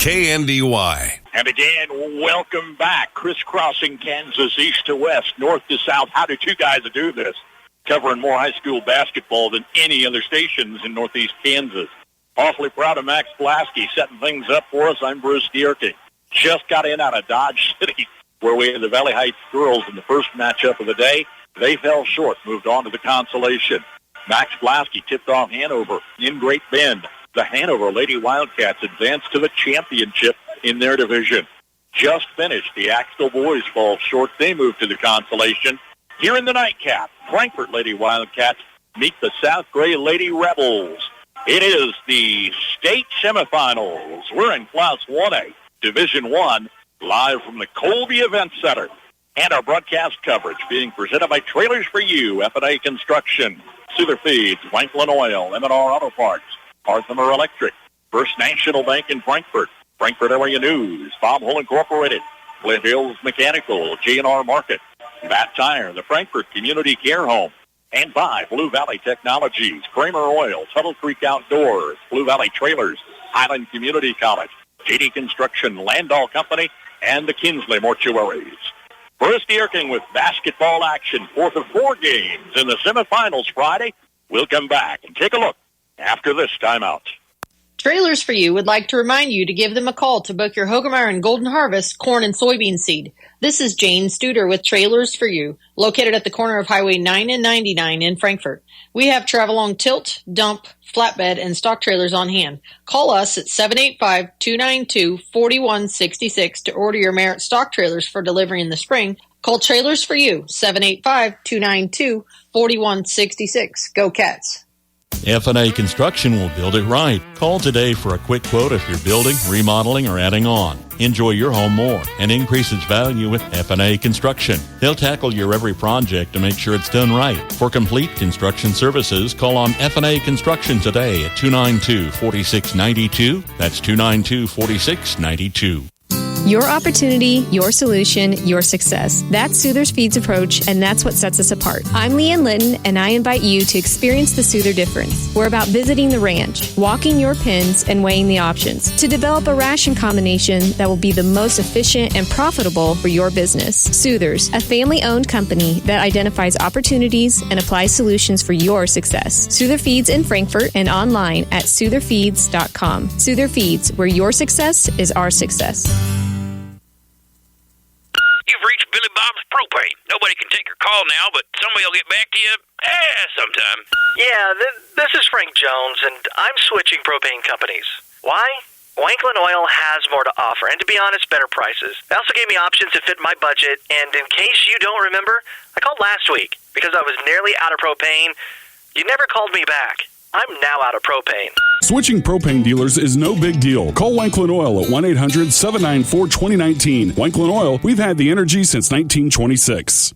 KNDY. And again, welcome back. Crisscrossing Kansas east to west, north to south. How do two guys do this? Covering more high school basketball than any other stations in northeast Kansas. Awfully proud of Max Blasky setting things up for us. I'm Bruce Dierking. Just got in out of Dodge City, where we had the Valley Heights girls in the first matchup of the day. They fell short, moved on to the consolation. Max Blasky tipped off Hanover in Great Bend. The Hanover Lady Wildcats advanced to the championship in their division. Just finished. The Axtell boys fall short. They move to the consolation. Here in the nightcap, Frankfort Lady Wildcats meet the South Gray Lady Rebels. It is the state semifinals. We're in Class 1A, Division 1, live from the Colby Event Center. And our broadcast coverage being presented by Trailers for You, F&A Construction, Souther Feeds, Wanklin Oil, M&R Auto Parts, Parthimer Electric, First National Bank in Frankfort, Frankfort Area News, Bob Hull Incorporated, Flint Hills Mechanical, G&R Market, Bat Tire, the Frankfort Community Care Home, and by Blue Valley Technologies, Kramer Oil, Tuttle Creek Outdoors, Blue Valley Trailers, Highland Community College, JD Construction, Landau Company, and the Kinsley Mortuaries. Bruce Dierking with basketball action, fourth of four games in the semifinals Friday. We'll come back and take a look after this timeout. Trailers for You would like to remind you to give them a call to book your Hogemeyer and Golden Harvest corn and soybean seed. This is Jane Studer with Trailers for You, located at the corner of Highway 9 and 99 in Frankfort. We have travel-on tilt, dump, flatbed, and stock trailers on hand. Call us at 785-292-4166 to order your Merit stock trailers for delivery in the spring. Call Trailers for You, 785-292-4166. Go Cats! F&A Construction will build it right. Call today for a quick quote if you're building, remodeling, or adding on. Enjoy your home more and increase its value with F&A Construction. They'll tackle your every project to make sure it's done right. For complete construction services, call on F&A Construction today at 292-4692. That's 292-4692. Your opportunity, your solution, your success. That's Souther's Feeds approach, and that's what sets us apart. I'm Leanne Litton, and I invite you to experience the Souther difference. We're about visiting the ranch, walking your pens, and weighing the options to develop a ration combination that will be the most efficient and profitable for your business. Souther's, a family-owned company that identifies opportunities and applies solutions for your success. Souther Feeds in Frankfort and online at SoutherFeeds.com. Souther Feeds, where your success is our success. You've reached Billy Bob's Propane. Nobody can take your call now, but somebody will get back to you sometime. Yeah, this is Frank Jones, and I'm switching propane companies. Why? Wanklin Oil has more to offer, and to be honest, better prices. They also gave me options that fit my budget, and in case you don't remember, I called last week because I was nearly out of propane. You never called me back. I'm now out of propane. Switching propane dealers is no big deal. Call Wanklin Oil at 1-800-794-2019. Wanklin Oil, we've had the energy since 1926.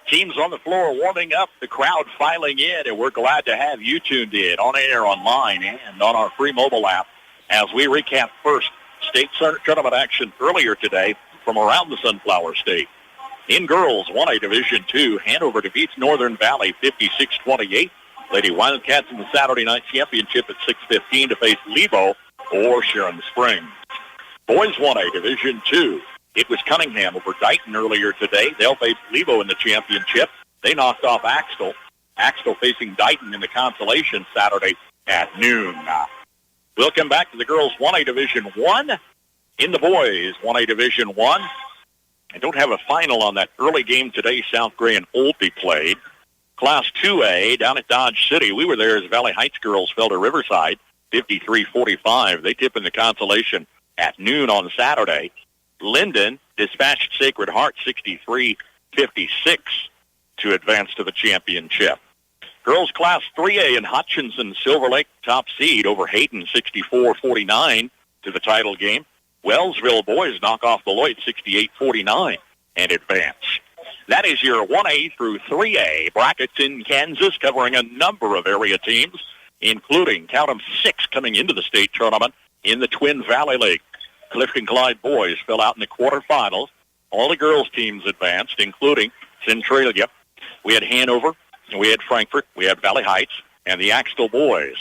Teams on the floor warming up, the crowd filing in, and we're glad to have you tuned in on air, online, and on our free mobile app as we recap first state tournament action earlier today from around the Sunflower State. In girls, 1A Division II, Hanover defeats Northern Valley 56-28. Lady Wildcats in the Saturday night championship at 6:15 to face Lebo or Sharon Springs. Boys 1A Division II, it was Cunningham over Dighton earlier today. They'll face Lebo in the championship. They knocked off Axtell. Axtell facing Dighton in the consolation Saturday at noon. We'll come back to the girls 1A Division I. In the boys 1A Division I, I don't have a final on that early game today. South Gray and Olpe played. Class 2A down at Dodge City. We were there as Valley Heights girls fell to Riverside 53-45. They tip in the consolation at noon on Saturday. Linden dispatched Sacred Heart 63-56 to advance to the championship. Girls Class 3A in Hutchinson, Silver Lake top seed over Hayden 64-49 to the title game. Wellsville boys knock off Beloit 68-49 and advance. That is your 1A through 3A brackets in Kansas, covering a number of area teams, including, count them, 6 coming into the state tournament in the Twin Valley League. Clifton Clyde boys fell out in the quarterfinals. All the girls teams advanced, including Centralia. We had Hanover, we had Frankfort, we had Valley Heights, and the Axtell boys.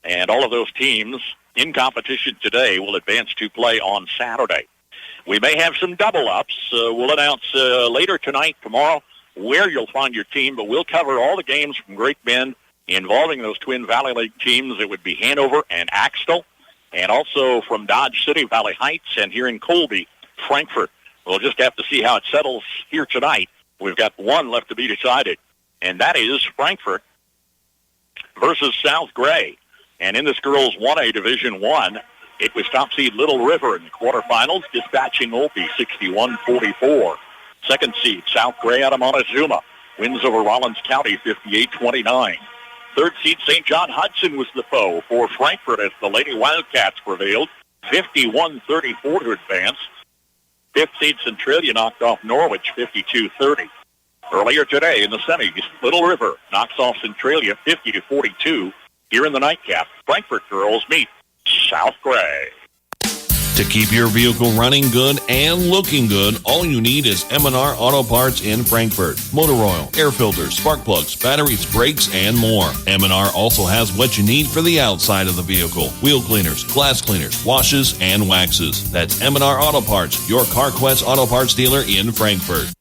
And all of those teams in competition today will advance to play on Saturday. We may have some double-ups. We'll announce later tonight, tomorrow, where you'll find your team, but we'll cover all the games from Great Bend involving those Twin Valley League teams. It would be Hanover and Axtell, and also from Dodge City, Valley Heights, and here in Colby, Frankfort. We'll just have to see how it settles here tonight. We've got one left to be decided, and that is Frankfort versus South Gray. And in this girls 1A Division I, it was top seed Little River in the quarterfinals, dispatching Opie 61-44. Second seed South Gray out of Montezuma wins over Rollins County 58-29. Third seed St. John Hudson was the foe for Frankfort as the Lady Wildcats prevailed 51-34 to advance. Fifth seed Centralia knocked off Norwich 52-30. Earlier today in the semis, Little River knocks off Centralia 50-42. Here in the nightcap, Frankfort girls meet South Gray. To keep your vehicle running good and looking good, all you need is M&R Auto Parts in Frankfort. Motor oil, air filters, spark plugs, batteries, brakes, and more. M&R also has what you need for the outside of the vehicle. Wheel cleaners, glass cleaners, washes, and waxes. That's M&R Auto Parts, your CarQuest Auto Parts dealer in Frankfort.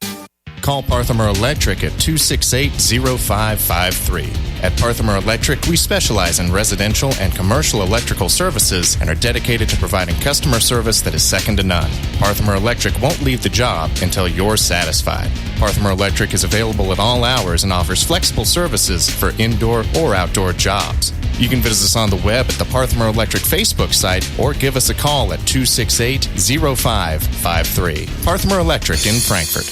Call Parthimer Electric at 268-0553. At Parthimer Electric, we specialize in residential and commercial electrical services and are dedicated to providing customer service that is second to none. Parthimer Electric won't leave the job until you're satisfied. Parthimer Electric is available at all hours and offers flexible services for indoor or outdoor jobs. You can visit us on the web at the Parthimer Electric Facebook site or give us a call at 268-0553. Parthimer Electric in Frankfort.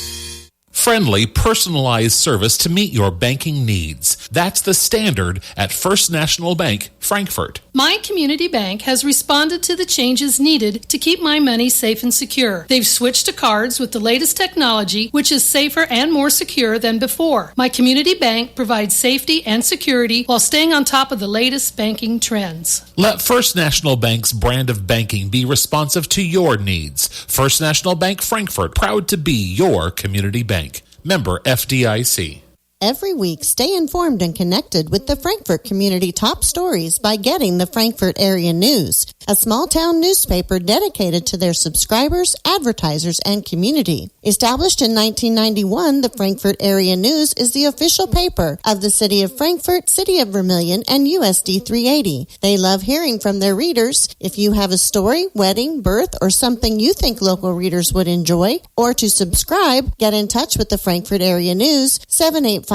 Friendly, personalized service to meet your banking needs. That's the standard at First National Bank, Frankfort. My community bank has responded to the changes needed to keep my money safe and secure. They've switched to cards with the latest technology, which is safer and more secure than before. My community bank provides safety and security while staying on top of the latest banking trends. Let First National Bank's brand of banking be responsive to your needs. First National Bank, Frankfort, proud to be your community bank. Member FDIC. Every week, stay informed and connected with the Frankfort community top stories by getting the Frankfort Area News, a small-town newspaper dedicated to their subscribers, advertisers, and community. Established in 1991, the Frankfort Area News is the official paper of the City of Frankfort, City of Vermilion, and USD 380. They love hearing from their readers. If you have a story, wedding, birth, or something you think local readers would enjoy, or to subscribe, get in touch with the Frankfort Area News, 785-292-4726.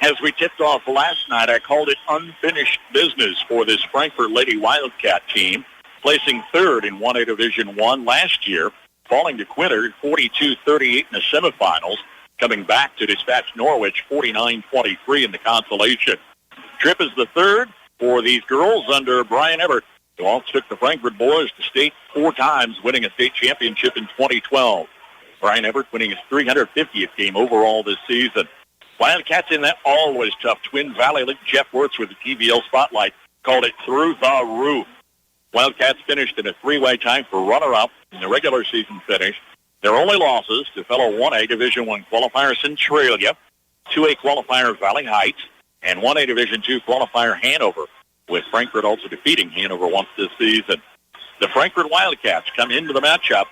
As we tipped off last night, I called it unfinished business for this Frankfort Lady Wildcat team, placing third in 1A Division I last year, falling to Quinter 42-38 in the semifinals, coming back to dispatch Norwich 49-23 in the consolation. Trip is the third for these girls under Brian Everett, who also took the Frankfort boys to state 4 times, winning a state championship in 2012. Brian Everett winning his 350th game overall this season. Wildcats in that always tough Twin Valley League. Jeff Wirtz with the TVL Spotlight called it through the roof. Wildcats finished in a 3-way tie for runner-up in the regular season finish. Their only losses to fellow 1A Division I qualifier Centralia, 2A qualifier Valley Heights, and 1A Division II qualifier Hanover, with Frankfort also defeating Hanover once this season. The Frankfort Wildcats come into the matchup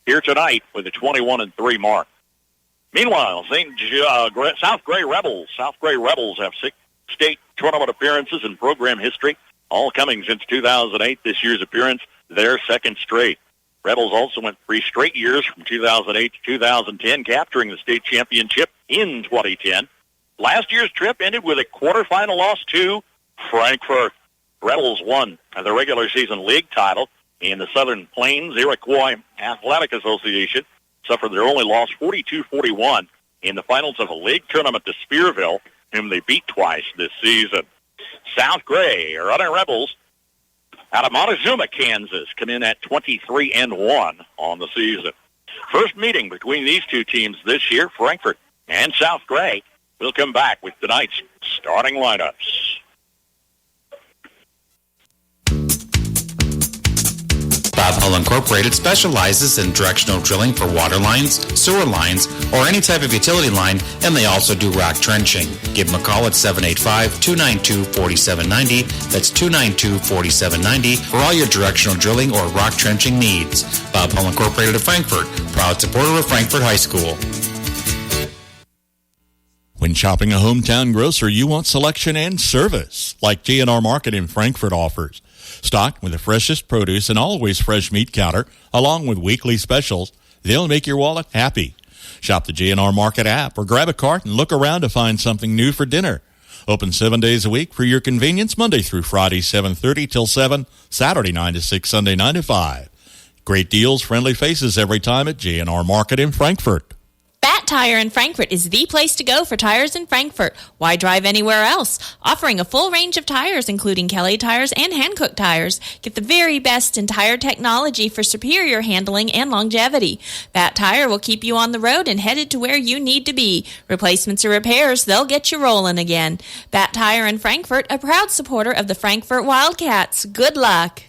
here tonight with a 21-3 mark. Meanwhile, South Gray Rebels have 6 state tournament appearances in program history, all coming since 2008. This year's appearance, their second straight. Rebels also went 3 straight years from 2008 to 2010, capturing the state championship in 2010. Last year's trip ended with a quarterfinal loss to Frankfort. Rebels won the regular season league title in the Southern Plains Iroquois Athletic Association, suffered their only loss 42-41 in the finals of a league tournament to Spearville, whom they beat twice this season. South Gray, running Rebels, out of Montezuma, Kansas, come in at 23-1 on the season. First meeting between these two teams this year, Frankfort and South Gray. We'll come back with tonight's starting lineups. Bob Hull Incorporated specializes in directional drilling for water lines, sewer lines, or any type of utility line, and they also do rock trenching. Give them a call at 785-292-4790. That's 292-4790 for all your directional drilling or rock trenching needs. Bob Hull Incorporated of Frankfort, proud supporter of Frankfort High School. When shopping a hometown grocer, you want selection and service, like G&R Market in Frankfort offers. Stocked with the freshest produce and always fresh meat counter, along with weekly specials, they'll make your wallet happy. Shop the G&R Market app or grab a cart and look around to find something new for dinner. Open 7 days a week for your convenience, Monday through Friday, 7:30 till 7, Saturday 9 to 6, Sunday 9 to 5. Great deals, friendly faces every time at G&R Market in Frankfort. Bat Tire in Frankfort is the place to go for tires in Frankfort. Why drive anywhere else? Offering a full range of tires, including Kelly tires and Hankook tires. Get the very best in tire technology for superior handling and longevity. Bat Tire will keep you on the road and headed to where you need to be. Replacements or repairs, they'll get you rolling again. Bat Tire in Frankfort, a proud supporter of the Frankfort Wildcats. Good luck.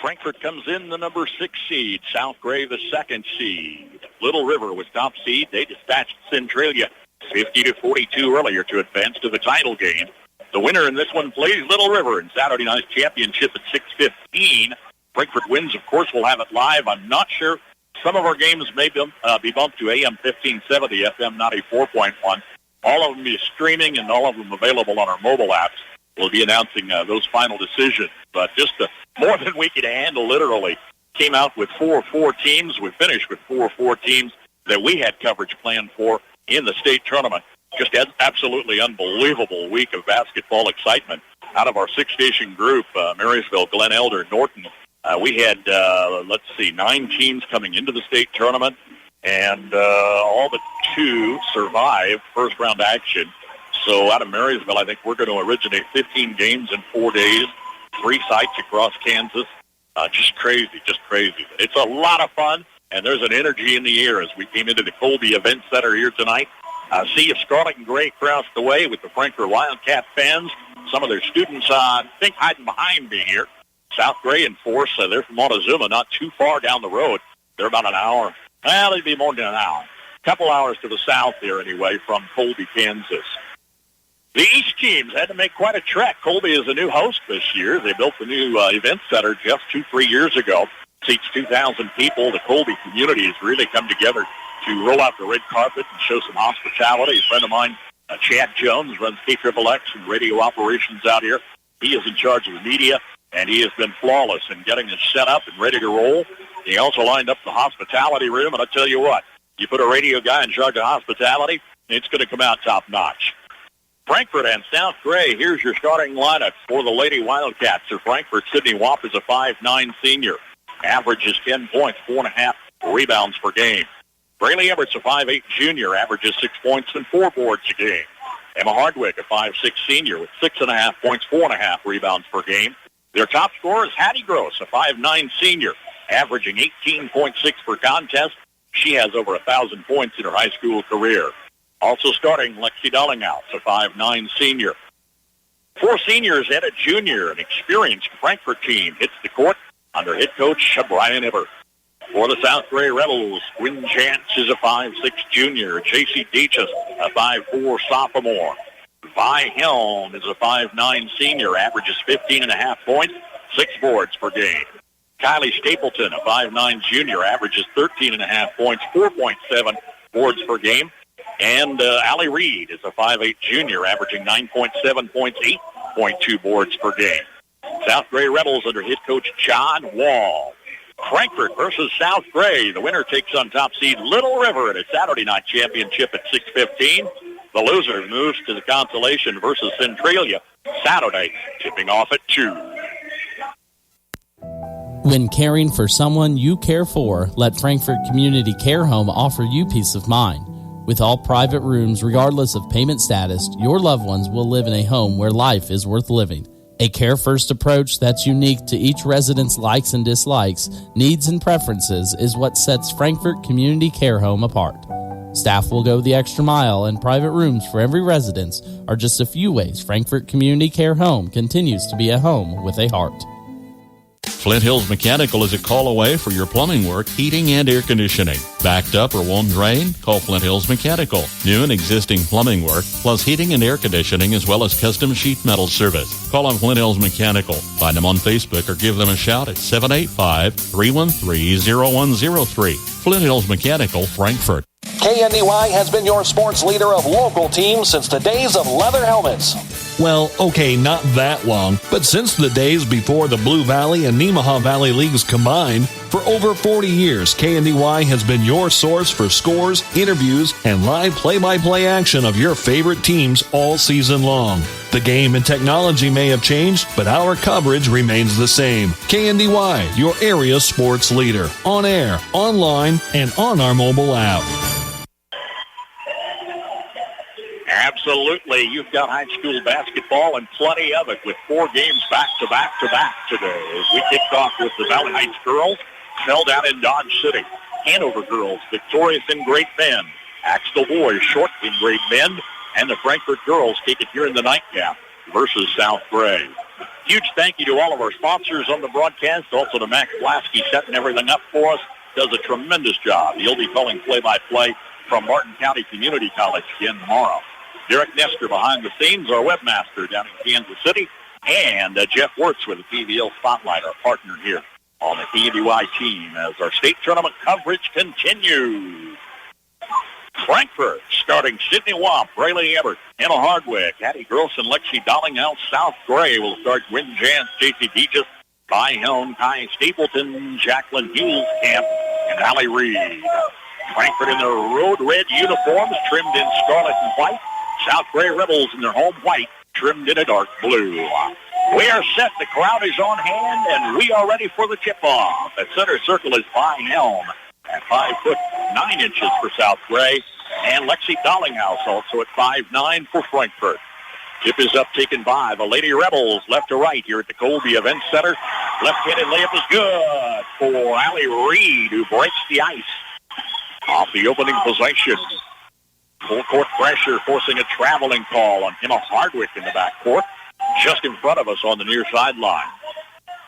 Frankfort comes in the number 6 seed. South Gray the 2nd seed. Little River was top seed. They dispatched Centralia 50-42 earlier to advance to the title game. The winner in this one plays Little River in Saturday night's championship at 6:15. Frankfort wins, of course, we'll have it live. I'm not sure. Some of our games may be bumped to AM 1570, FM 94.1. All of them be streaming and all of them available on our mobile apps. We'll be announcing those final decisions. But just more than we could handle, literally. Came out with 4 teams. We finished with 4 teams that we had coverage planned for in the state tournament. Just an absolutely unbelievable week of basketball excitement. Out of our 6-station group, Marysville, Glen Elder, Norton, we had, 9 teams coming into the state tournament, and all but 2 survived first-round action. So out of Marysville, I think we're going to originate 15 games in 4 days, 3 sites across Kansas. Just crazy. It's a lot of fun, and there's an energy in the air as we came into the Colby Event Center here tonight. Sea of Scarlet and Gray crossed the way with the Frankfort Wildcat fans. Some of their students, I think, hiding behind me here. South Gray in force. They're from Montezuma, not too far down the road. They're about an hour. Well, they'd be more than an hour. A couple hours to the south there, anyway, from Colby, Kansas. The East teams had to make quite a trek. Colby is a new host this year. They built the new event center just 2-3 years ago. Seats 2,000 people. The Colby community has really come together to roll out the red carpet and show some hospitality. A friend of mine, Chad Jones, runs KXXX and radio operations out here. He is in charge of the media, and he has been flawless in getting it set up and ready to roll. He also lined up the hospitality room, and I tell you what, you put a radio guy in charge of hospitality, it's going to come out top-notch. Frankfort and South Gray, here's your starting lineup for the Lady Wildcats. For Frankfort, Sydney Wapp is a 5'9" senior. Averages 10 points, 4.5 rebounds per game. Braylee Everett's a 5'8" junior, averages 6 points and 4 boards a game. Emma Hardwick, a 5'6" senior with 6.5 points, 4.5 rebounds per game. Their top scorer is Hattie Gross, a 5'9" senior, averaging 18.6 per contest. She has over 1,000 points in her high school career. Also starting, Lexi Dollinghouse, a 5'9" senior. 4 seniors and a junior, an experienced Frankfort team, hits the court under head coach Brian Ebbert. For the South Gray Rebels, Quinn Chance is a 5'6" junior. J.C. Deaches, a 5'4" sophomore. Vi Helm is a 5'9" senior, averages 15.5 points, 6 boards per game. Kylie Stapleton, a 5'9" junior, averages 13.5 points, 4.7 boards per game. And Allie Reed is a 5'8" junior, averaging 9.7 points, 8.2 boards per game. South Gray Rebels under head coach John Wall. Frankfort versus South Gray. The winner takes on top seed Little River in a Saturday night championship at 6:15. The loser moves to the consolation versus Centralia Saturday, tipping off at 2. When caring for someone you care for, let Frankfort Community Care Home offer you peace of mind. With all private rooms, regardless of payment status, your loved ones will live in a home where life is worth living. A care-first approach that's unique to each resident's likes and dislikes, needs and preferences is what sets Frankfort Community Care Home apart. Staff will go the extra mile, and private rooms for every residence are just a few ways Frankfort Community Care Home continues to be a home with a heart. Flint Hills Mechanical is a call away for your plumbing work, heating, and air conditioning. Backed up or won't drain? Call Flint Hills Mechanical. New and existing plumbing work, plus heating and air conditioning, as well as custom sheet metal service. Call on Flint Hills Mechanical. Find them on Facebook or give them a shout at 785-313-0103. Flint Hills Mechanical, Frankfort. KNDY has been your sports leader of local teams since the days of leather helmets. Well, okay, not that long, but since the days before the Blue Valley and Nemaha Valley Leagues combined, for over 40 years, KNDY has been your source for scores, interviews, and live play-by-play action of your favorite teams all season long. The game and technology may have changed, but our coverage remains the same. KNDY, your area sports leader, on air, online, and on our mobile app. Absolutely. You've got high school basketball and plenty of it with 4 games back-to-back today. As we kicked off with the Valley Heights girls, fell down in Dodge City. Hanover girls victorious in Great Bend. Axtell boys short in Great Bend. And the Frankfort girls take it here in the nightcap versus South Gray. Huge thank you to all of our sponsors on the broadcast. Also to Max Blasky setting everything up for us. Does a tremendous job. He'll be calling play-by-play from Martin County Community College again tomorrow. Derek Nestor behind the scenes, our webmaster down in Kansas City, and Jeff Wirtz with the PVL Spotlight, our partner here on the KNDY team as our state tournament coverage continues. Frankfort starting Sydney Wamp, Rayleigh Ebert, Emma Hardwick, Hattie Gross, and Lexi Dollinghouse. South Gray will start Gwynn Jantz, J.C. Deegis, Ty Helm, Kai Stapleton, Jacqueline Camp, and Allie Reed. Frankfort in their road red uniforms trimmed in scarlet and white. South Gray Rebels in their home white, trimmed in a dark blue. We are set. The crowd is on hand, and we are ready for the tip-off. At center circle is Vi Helm at 5'9" for South Gray, and Lexi Dollinghouse also at 5'9" for Frankfort. Tip is up, taken by the Lady Rebels, left to right here at the Colby Event Center. Left-handed layup is good for Allie Reed, who breaks the ice off the opening possession. Full court pressure forcing a traveling call on Emma Hardwick in the backcourt, just in front of us on the near sideline.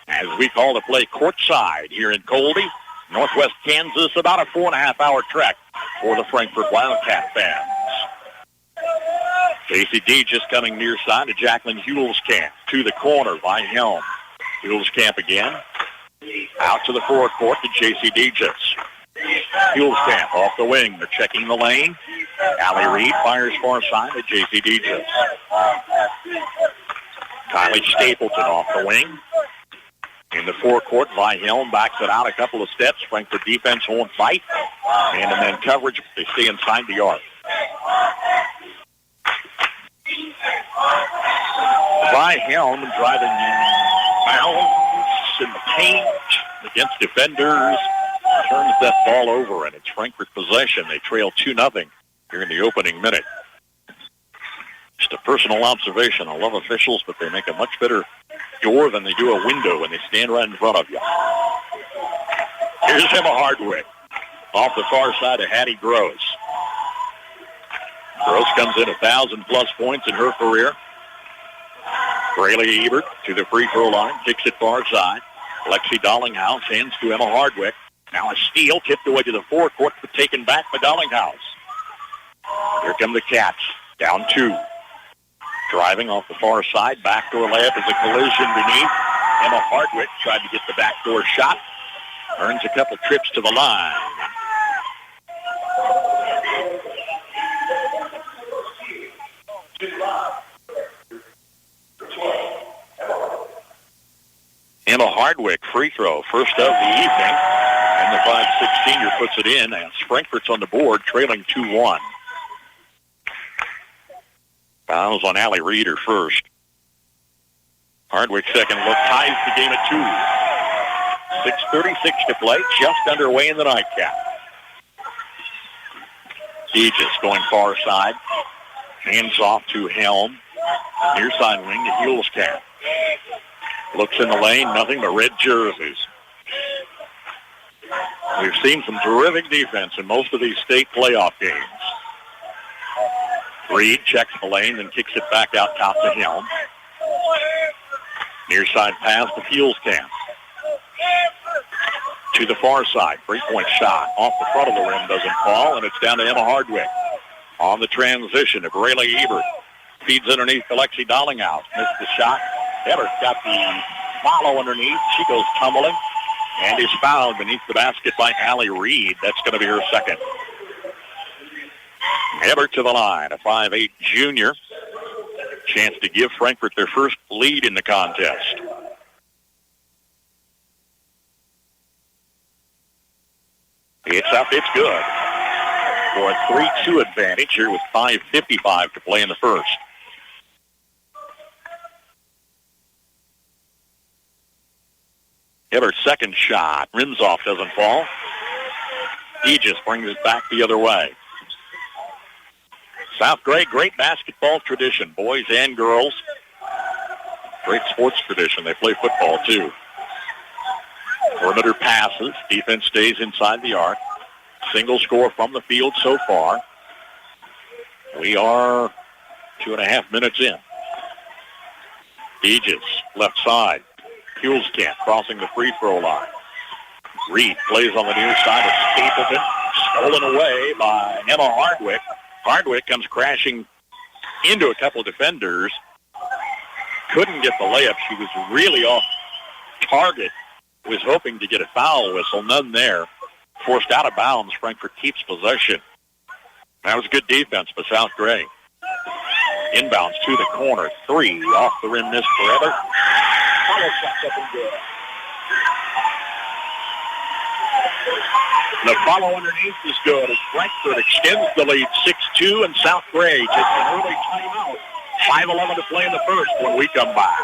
As we call the play courtside here in Colby, northwest Kansas, about a 4.5-hour trek for the Frankfort Wildcat fans. J.C. Deegis coming near side to Jacqueline Hulskamp to the corner by Helm. Hulskamp again. Out to the forecourt to J.C. Deegis. Hulskamp off the wing. They're checking the lane. Allie Reed fires far side to J.C. Deegis. Kylie Stapleton off the wing. In the forecourt, Vi Helm backs it out a couple of steps. Frankfort defense won't fight. And then coverage, they stay inside the arc. Vi Helm driving bounce in the paint against defenders. Turns that ball over, and it's Frankfort possession. They trail 2-0 here in the opening minute. Just a personal observation. I love officials, but they make a much better door than they do a window when they stand right in front of you. Here's Emma Hardwick off the far side of Hattie Gross. Gross comes in 1,000-plus points in her career. Rayleigh Ebert to the free throw line, kicks it far side. Lexi Dollinghouse hands to Emma Hardwick. Now a steal, tipped away to the forecourt, but taken back by Dollinghouse. Here come the Cats, down 2. Driving off the far side, backdoor layup is a collision beneath. Emma Hardwick tried to get the backdoor shot. Earns a couple trips to the line. Emma Hardwick, free throw, first of the evening. And the 5'6" senior puts it in as Frankfort's on the board, trailing 2-1. Fouls on Allie Reed her first. Hardwick second look ties the game at 2. 6:36 to play, just underway in the nightcap. Deegis going far side. Hands off to Helm. Near side wing to Hulskamp. Looks in the lane, nothing but red jerseys. We've seen some terrific defense in most of these state playoff games. Reed checks the lane, then kicks it back out top to Helm. Near side pass to Hulskamp. to the far side. 3-point shot off the front of the rim, doesn't fall, and it's down to Emma Hardwick. On the transition, if Rayleigh Ebert feeds underneath to Lexi Dollinghouse. Missed the shot. Ebert's got the follow underneath. She goes tumbling and is fouled beneath the basket by Allie Reed. That's going to be her second. Ebert to the line, a 5'8" junior. Chance to give Frankfort their first lead in the contest. It's up, it's good. For a 3-2 advantage here with 5:55 to play in the first. Ebert's second shot. Rims off, doesn't fall. Aegis brings it back the other way. South Gray, great basketball tradition, boys and girls. Great sports tradition. They play football, too. Perimeter passes. Defense stays inside the arc. Single score from the field so far. We are 2.5 minutes in. Aegis, left side. Hulskamp crossing the free throw line. Reed plays on the near side of Stapleton. Stolen away by Emma Hardwick. Hardwick comes crashing into a couple of defenders. Couldn't get the layup. She was really off target. Was hoping to get a foul whistle. None there. Forced out of bounds. Frankfort keeps possession. That was good defense by South Gray. Inbounds to the corner. 3 off the rim, missed forever. Follow shot up and good. The follow underneath is good as Frankfort extends the lead 6-2, and South Gray takes an early timeout. 5:11 to play in the first when we come back.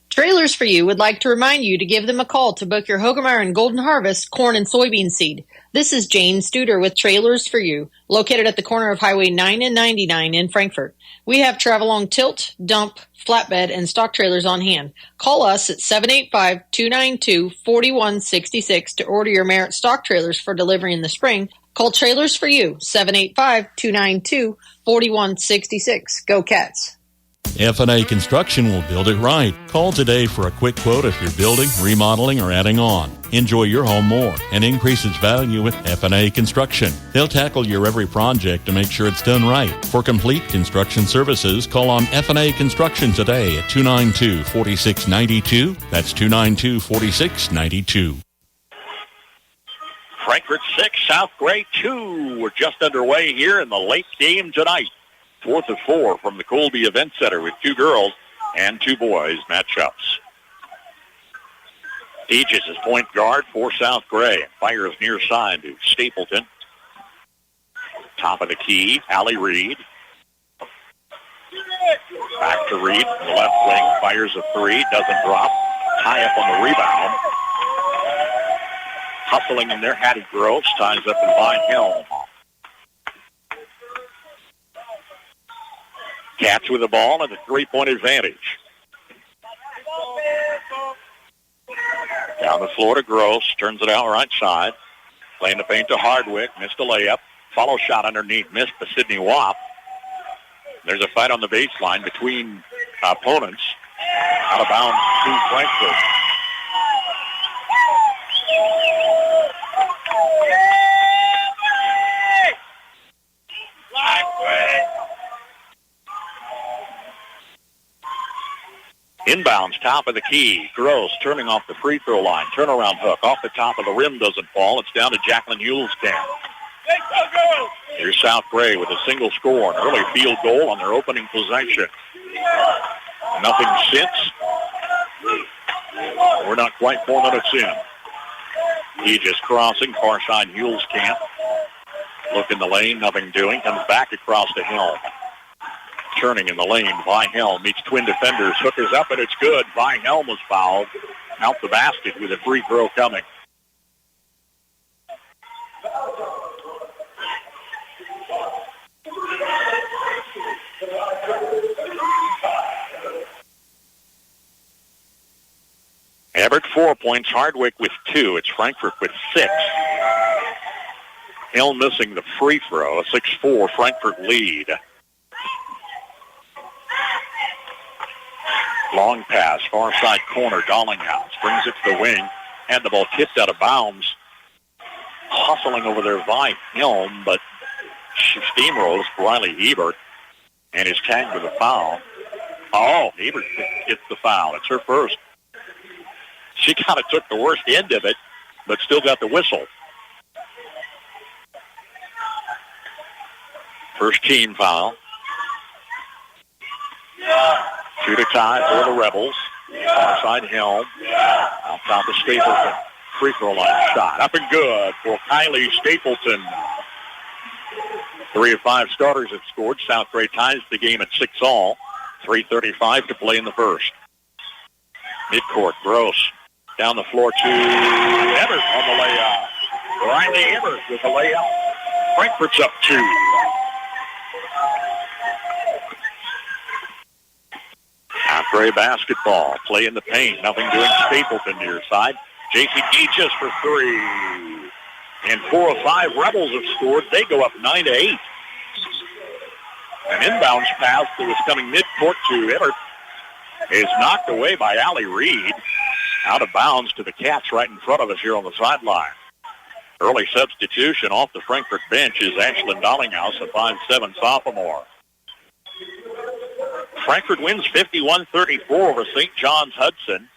Trailers for You would like to remind you to give them a call to book your Hogemeyer and Golden Harvest corn and soybean seed. This is Jane Studer with Trailers for You, located at the corner of Highway 9 and 99 in Frankfort. We have travel-along tilt, dump, flatbed, and stock trailers on hand. Call us at 785-292-4166 to order your Merit stock trailers for delivery in the spring. Call Trailers for You, 785-292-4166. Go Cats! F&A Construction will build it right. Call today for a quick quote if you're building, remodeling, or adding on. Enjoy your home more and increase its value with F&A Construction. They'll tackle your every project to make sure it's done right. For complete construction services, call on F&A Construction today at 292-4692. That's 292-4692. Frankfort 6, South Gray 2. We're just underway here in the late game tonight. 4th of 4 from the Colby Event Center with 2 girls and 2 boys matchups. Aegis is point guard for South Gray. Fires near side to Stapleton. Top of the key, Allie Reed. Back to Reed, the left wing. Fires a 3, doesn't drop. Tie up on the rebound. Hustling in there, Hattie Gross ties up in by Helm. Cats with the ball and a 3-point advantage. Down the floor to Gross. Turns it out right side. Playing the paint to Hardwick. Missed a layup. Follow shot underneath. Missed to Sydney Wapp. There's a fight on the baseline between opponents. Out of bounds to Frankfort. Inbounds, top of the key. Gross turning off the free throw line. Turnaround hook off the top of the rim, doesn't fall. It's down to Jacqueline Hulskamp. Here's South Gray with a single score, an early field goal on their opening possession. Nothing since. We're not quite 4 minutes in. Aegis crossing, far side Hulskamp. Look in the lane, nothing doing. Comes back across to Helm. Turning in the lane, Vi Helm meets twin defenders. Hook is up, and it's good. Vi Helm was fouled. Out the basket with a free throw coming. Everett 4 points, Hardwick with 2. It's Frankfort with 6. Helm missing the free throw. A 6-4 Frankfort lead. Long pass, far side corner, Dollinghouse brings it to the wing. had the ball tipped out of bounds. Hustling over there by Helm, but she steamrolls Riley Ebert and is tagged with a foul. Oh, Ebert gets the foul. It's her first. She kind of took the worst end of it, but still got the whistle. First team foul. 2 to tie for the Rebels. Outside Helm. Out top of Stapleton. Free throw line shot. Up and good for Kylie Stapleton. 3 of 5 starters have scored. South Gray ties the game at 6-all. 3:35 to play in the first. Midcourt, Gross. Down the floor to Ebert on the layup. Riley Ebert with the layup. Frankfort's up 2. South Gray basketball. Play in the paint. Nothing doing. Stapleton near side. J.C. Deaches for 3. And 4 of 5 Rebels have scored. They go up 9-8. An inbounds pass that was coming midcourt to Ebert is knocked away by Allie Reed. Out of bounds to the Cats right in front of us here on the sideline. Early substitution off the Frankfort bench is Ashlyn Dollinghouse, a 5'7" sophomore. Frankfort wins 51-34 over St. John's Hudson.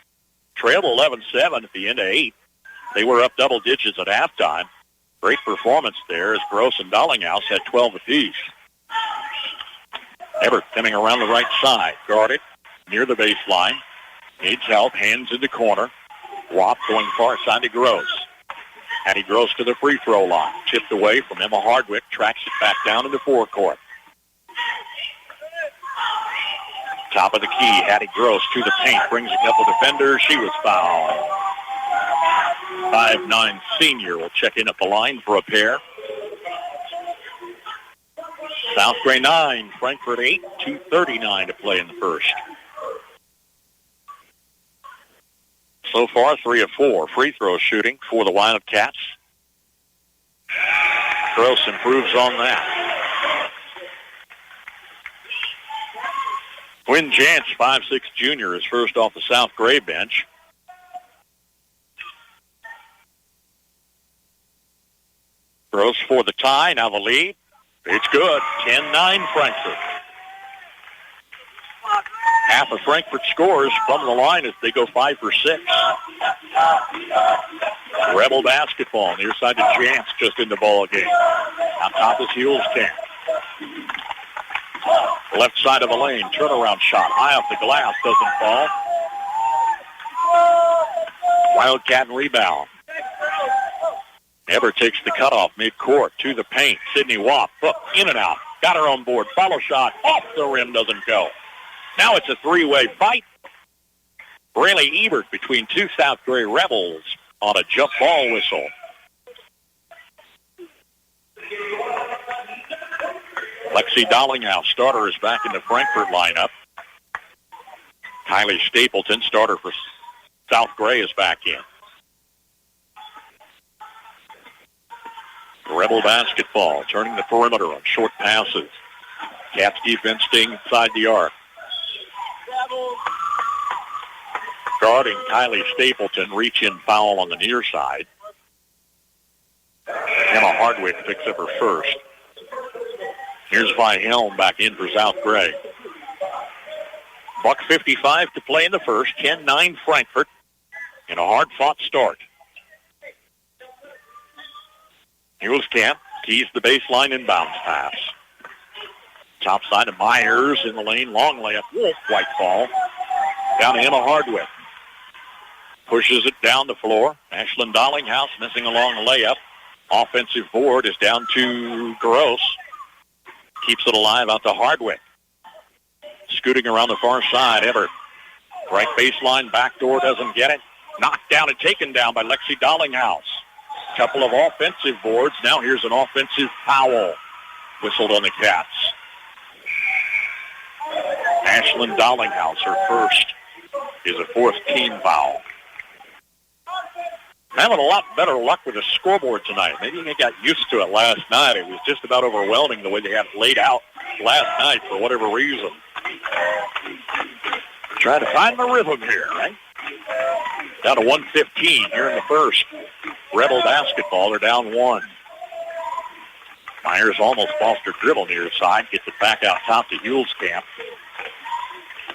Trailed 11-7 at the end of 8. They were up double digits at halftime. Great performance there as Gross and Dollinghouse had 12 apiece. Ebert coming around the right side. Guarded near the baseline. Needs help. Hands in the corner. Wap going far side to Gross. Hattie Gross to the free throw line. Chipped away from Emma Hardwick. Tracks it back down into forecourt. Top of the key, Hattie Gross to the paint. Brings a couple defenders. She was fouled. 5'9" senior will check in at the line for a pair. South Gray 9, Frankfort 8, 2:39 to play in the first. So far, 3 of 4 free throw shooting for the Wildcats. Gross improves on that. Quinn Jantz, 5'6" junior, is first off the South Gray bench. Gross for the tie, now the lead. It's good, 10-9 Frankfort. Half of Frankfort scores from the line as they go 5 for 6. Rebel basketball near side to Jantz just in the ball game. On top is Hewell's camp. Left side of the lane, turnaround shot, high off the glass, doesn't fall. Wildcat rebound. Ebert takes the cutoff midcourt to the paint. Sydney Wap, hook, in and out. Got her on board. Follow shot, off the rim, doesn't go. Now it's a 3-way fight. Braylee Ebert between 2 South Gray Rebels on a jump ball whistle. Lexi Dollinghouse, starter, is back in the Frankfort lineup. Kylie Stapleton, starter for South Gray, is back in. Rebel basketball, turning the perimeter on short passes. Cats defense staying inside the arc. Guarding Kylie Stapleton, reach-in foul on the near side. Emma Hardwick picks up her first. Here's Vi Helm back in for South Gray. $1:55 to play in the first. 10-9 Frankfort in a hard-fought start. Hewell's camp keys the baseline inbounds pass. Top side of Myers in the lane. Long layup. Wolf, white ball. Down to Emma Hardwick. Pushes it down the floor. Ashlyn Dollinghouse missing a long layup. Offensive board is down to Gross. Keeps it alive out to Hardwick. Scooting around the far side, Ebert. Right baseline, backdoor, doesn't get it. Knocked down and taken down by Lexi Dollinghouse. Couple of offensive boards. Now here's an offensive foul whistled on the Cats. Ashlyn Dollinghouse, her first, is a 4th team foul. Having a lot better luck with the scoreboard tonight. Maybe they got used to it last night. It was just about overwhelming the way they had it laid out last night for whatever reason. Trying to find the rhythm here, right? Down to 1:15 here in the first. Rebel basketball, they're down 1. Myers almost lost her dribble near side. Gets it back out top to Hulskamp.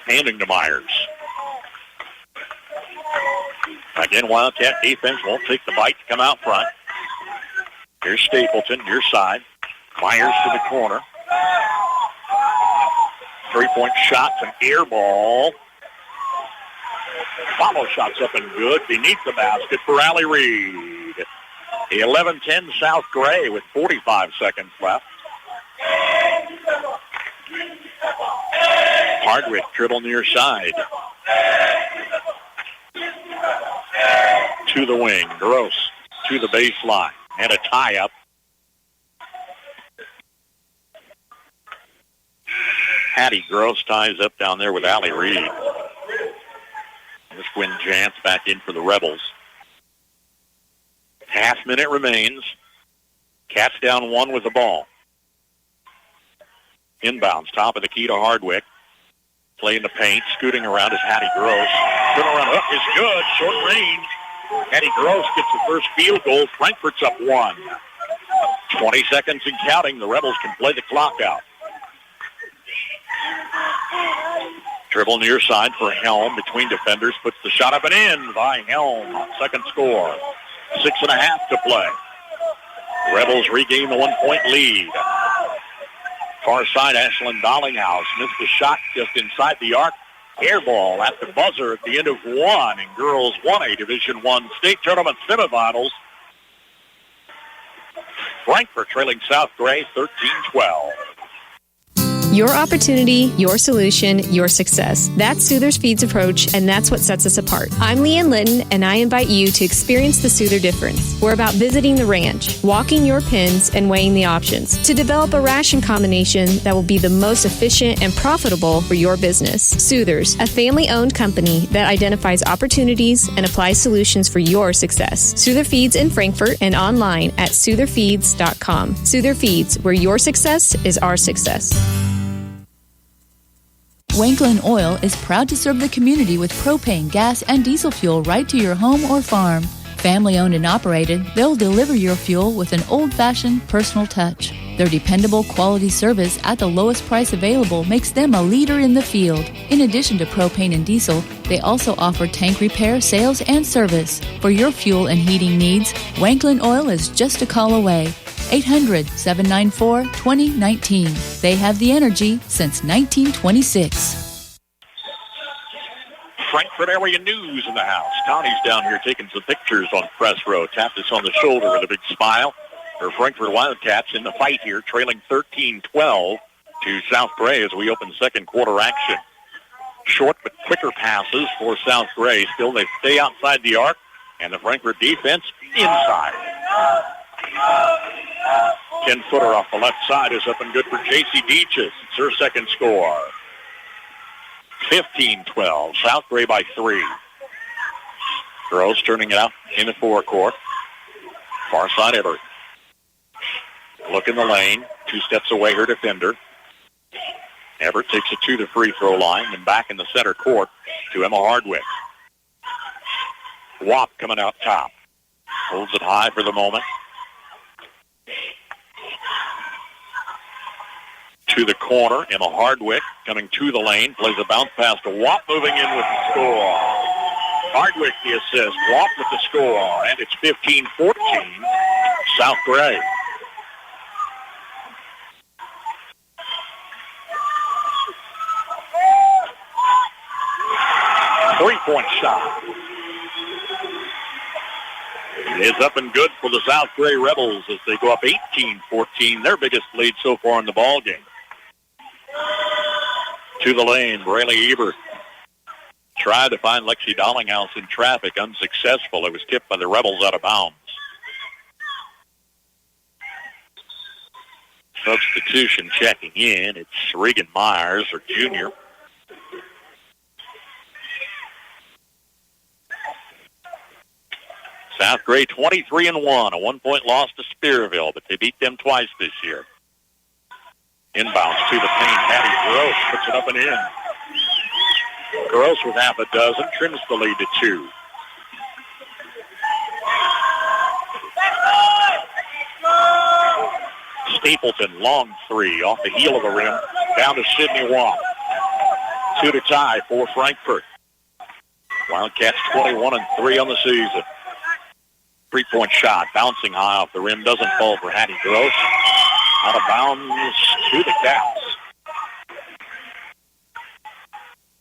Handing to Myers. Again, Wildcat defense won't take the bite to come out front. Here's Stapleton, near side. Myers to the corner. 3-point shot, an air ball. Follow shots up and good beneath the basket for Allie Reed. 11-10 South Gray with 45 seconds left. Hardwick dribble near side. To the wing. Gross to the baseline. And a tie-up. Hattie Gross ties up down there with Allie Reed. Here's Quinn Jantz back in for the Rebels. Half minute remains. Cats down 1 with the ball. Inbounds, top of the key to Hardwick. Play in the paint, scooting around is Hattie Gross. Turnaround hook is good, short range. Hattie Gross gets the first field goal. Frankfort's up 1. 20 seconds and counting. The Rebels can play the clock out. Dribble near side for Helm between defenders. Puts the shot up and in by Helm. Second score. 6.5 to play. Rebels regain the 1-point lead. Far side, Ashlyn Dollinghouse missed the shot just inside the arc. Air ball at the buzzer at the end of 1 in girls 1A Division I state tournament semifinals. Frankfort trailing South Gray 13-12. Your opportunity, your solution, your success. That's Souther's Feeds approach, and that's what sets us apart. I'm Leanne Litton, and I invite you to experience the Souther difference. We're about visiting the ranch, walking your pens, and weighing the options to develop a ration combination that will be the most efficient and profitable for your business. Souther's, a family-owned company that identifies opportunities and applies solutions for your success. Souther Feeds in Frankfort and online at SoutherFeeds.com. Souther Feeds, where your success is our success. Wanklin Oil is proud to serve the community with propane, gas, and diesel fuel right to your home or farm. Family owned and operated, they'll deliver your fuel with an old-fashioned personal touch. Their dependable quality service at the lowest price available makes them a leader in the field. In addition to propane and diesel, they also offer tank repair, sales, and service. For your fuel and heating needs, Wanklin Oil is just a call away. 800-794-2019. They have the energy since 1926. Frankfort area news in the house. Connie's down here taking some pictures on press row. Tapped us on the shoulder with a big smile. For Frankfort Wildcats in the fight here, trailing 13-12 to South Gray as we open second quarter action. Short but quicker passes for South Gray. Still they stay outside the arc, and the Frankfort defense inside. 10-footer off the left side is up and good for J.C. Deaches. It's her second score. 15-12. South Gray by 3. Gross turning it out in the forecourt. Far side Everett. Look in the lane. 2 steps away, her defender. Everett takes it to the free throw line and back in the center court to Emma Hardwick. Wap coming out top. Holds it high for the moment. To the corner, Emma Hardwick coming to the lane, plays a bounce pass to Wap, moving in with the score. Hardwick the assist, Wap with the score, and it's 15-14, South Gray. Three-point shot. Is up and good for the South Gray Rebels as they go up 18-14, their biggest lead so far in the ball game. To the lane, Braylee Ebert tried to find Lexi Dollinghouse in traffic, unsuccessful. It was tipped by the Rebels out of bounds. Substitution checking in. It's Regan Myers, her junior. South Gray 23-1, a 1-point loss to Spearville, but they beat them twice this year. Inbounds to the paint. Hattie Gross puts it up and in. Gross with half a dozen, trims the lead to 2. Stapleton, long three, off the heel of the rim, down to Sidney Watt. 2 to tie for Frankfort. Wildcats 21-3 on the season. 3-point shot, bouncing high off the rim, doesn't fall for Hattie Gross. Out of bounds to the Caps.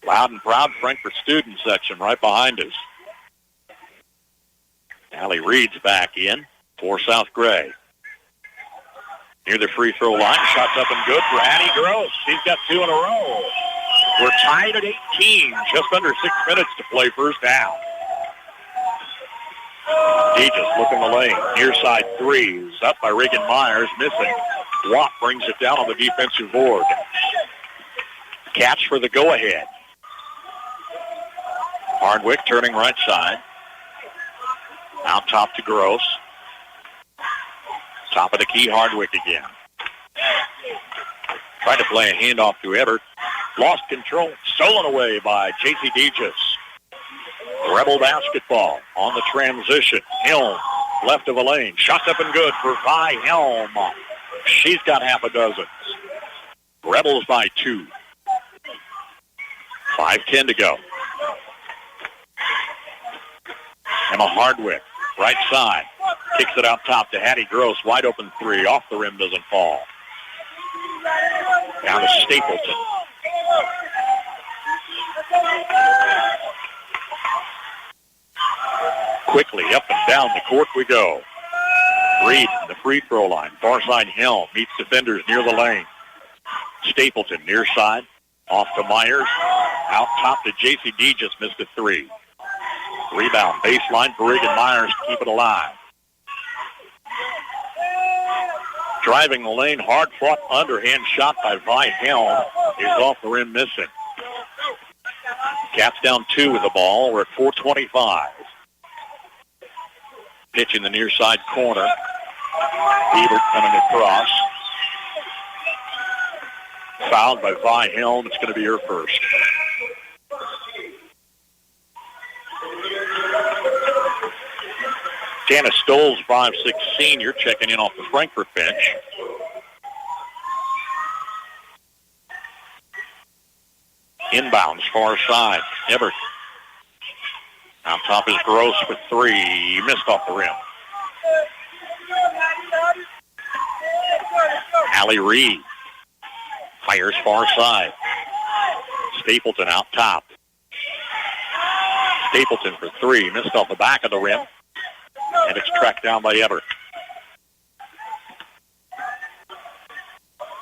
Loud and proud Frankfort student section right behind us. Allie Reed's back in for South Gray. Near the free throw line, shots up and good for Hattie Gross. She's got 2 in a row. We're tied at 18, just under 6 minutes to play first down. Dejas looking the lane. Near side threes. Up by Reagan Myers. Missing. Watt brings it down on the defensive board. Catch for the go-ahead. Hardwick turning right side. Out top to Gross. Top of the key, Hardwick again. Tried to play a handoff to Ebert. Lost control. Stolen away by J.C. Dejas. Rebel basketball on the transition. Helm, left of the lane. Shot up and good for Vi Helm. She's got half a dozen. Rebels by 2. 5:10 to go. Emma Hardwick, right side. Kicks it out top to Hattie Gross. Wide open three. Off the rim, doesn't fall. Down to Stapleton. Quickly up and down the court we go. Reed, the free throw line. Far side Helm meets defenders near the lane. Stapleton near side. Off to Myers. Out top to J.C. Dejas. Missed a 3. Rebound baseline for Reagan Myers to keep it alive. Driving the lane, hard fought underhand shot by Vi Helm is off the rim, missing. Cats down 2 with the ball. We're at 4:25. Pitch in the near side corner. Ebert coming across. Fouled by Vi Helm. It's going to be her first. Janice Stoles, 5'6" senior, checking in off the Frankfort bench. Inbounds, far side. Ebert. On top is Gross for 3. He missed off the rim. Allie Reed fires far side. Stapleton out top. Stapleton for 3. Missed off the back of the rim. And it's tracked down by Ebert.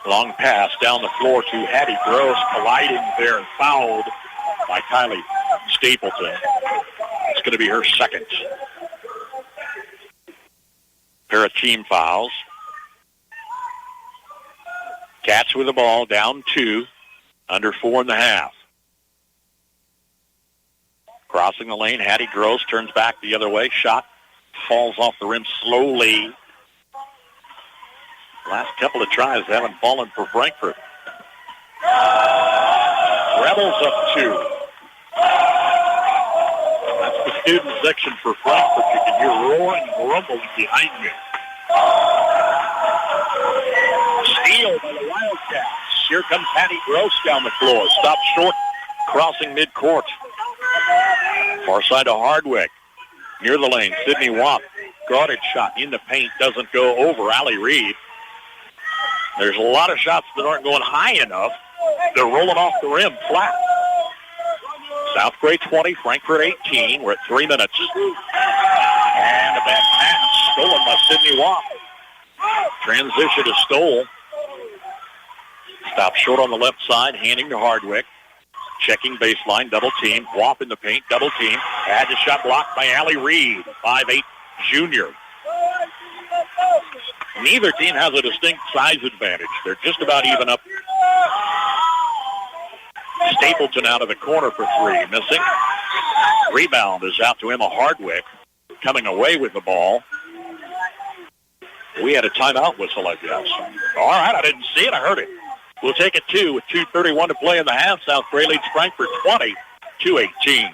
Long pass down the floor to Hattie Gross, colliding there and fouled by Kylie Stapleton. It's going to be her second. Pair of team fouls. Cats with the ball, down 2, under 4.5. Crossing the lane, Hattie Gross turns back the other way. Shot falls off the rim slowly. Last couple of tries haven't fallen for Frankfort. Rebels up 2. That's the student section for Frankfort. You can hear roaring and rumbling behind me. Steal by the Wildcats. Here comes Hattie Gross down the floor. Stopped short, crossing midcourt. Far side to Hardwick. Near the lane, Sidney Watt. Guarded shot in the paint. Doesn't go over Allie Reed. There's a lot of shots that aren't going high enough. They're rolling off the rim flat. South Gray 20, Frankfort 18. We're at 3 minutes. And a bad pass stolen by Sidney Watt. Transition to Stoll. Stop short on the left side, handing to Hardwick. Checking baseline, double team. Wap in the paint, double team. Had the shot blocked by Allie Reed, 5'8" junior. Neither team has a distinct size advantage. They're just about even up. Stapleton out of the corner for 3, missing. Rebound is out to Emma Hardwick, coming away with the ball. We had a timeout whistle, I guess. All right, I didn't see it. I heard it. We'll take it 2 with 2:31 to play in the half. South Gray leads Frankfort 20-18.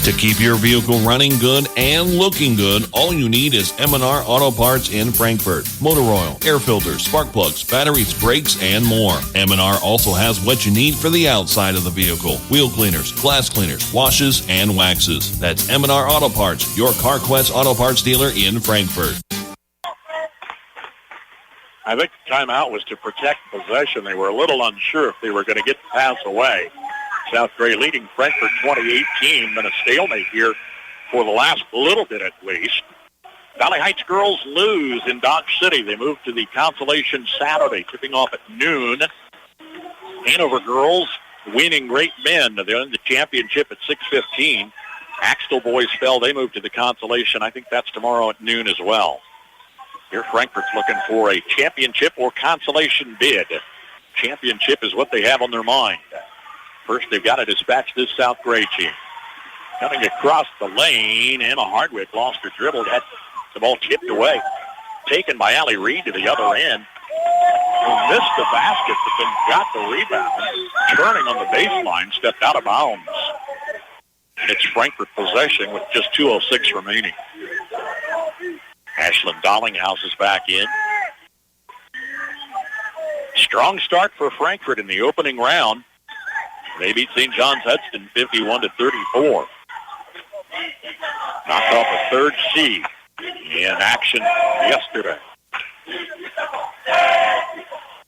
To keep your vehicle running good and looking good, all you need is M&R Auto Parts in Frankfort. Motor oil, air filters, spark plugs, batteries, brakes, and more. M&R also has what you need for the outside of the vehicle. Wheel cleaners, glass cleaners, washes, and waxes. That's M&R Auto Parts, your CarQuest Auto Parts dealer in Frankfort. I think the timeout was to protect possession. They were a little unsure if they were going to get the pass away. South Gray leading Frankfort 2018. Been a stalemate here for the last little bit at least. Valley Heights girls lose in Dodge City. They move to the Consolation Saturday, tipping off at noon. Hanover girls winning Great Bend. They're in the championship at 6:15. Axtell boys fell. They move to the Consolation. I think that's tomorrow at noon as well. Here Frankfort's looking for a championship or consolation bid. Championship is what they have on their mind. First, they've got to dispatch this South Gray team. Coming across the lane, Emma Hardwick lost her dribble. Had the ball tipped away. Taken by Allie Reed to the other end. Who missed the basket, but then got the rebound. Turning on the baseline, stepped out of bounds. And it's Frankfort possession with just 2:06 remaining. Ashlyn Dollinghouse is back in. Strong start for Frankfort in the opening round. They beat St. John's Hudson 51-34. Knocked off a third seed in action yesterday.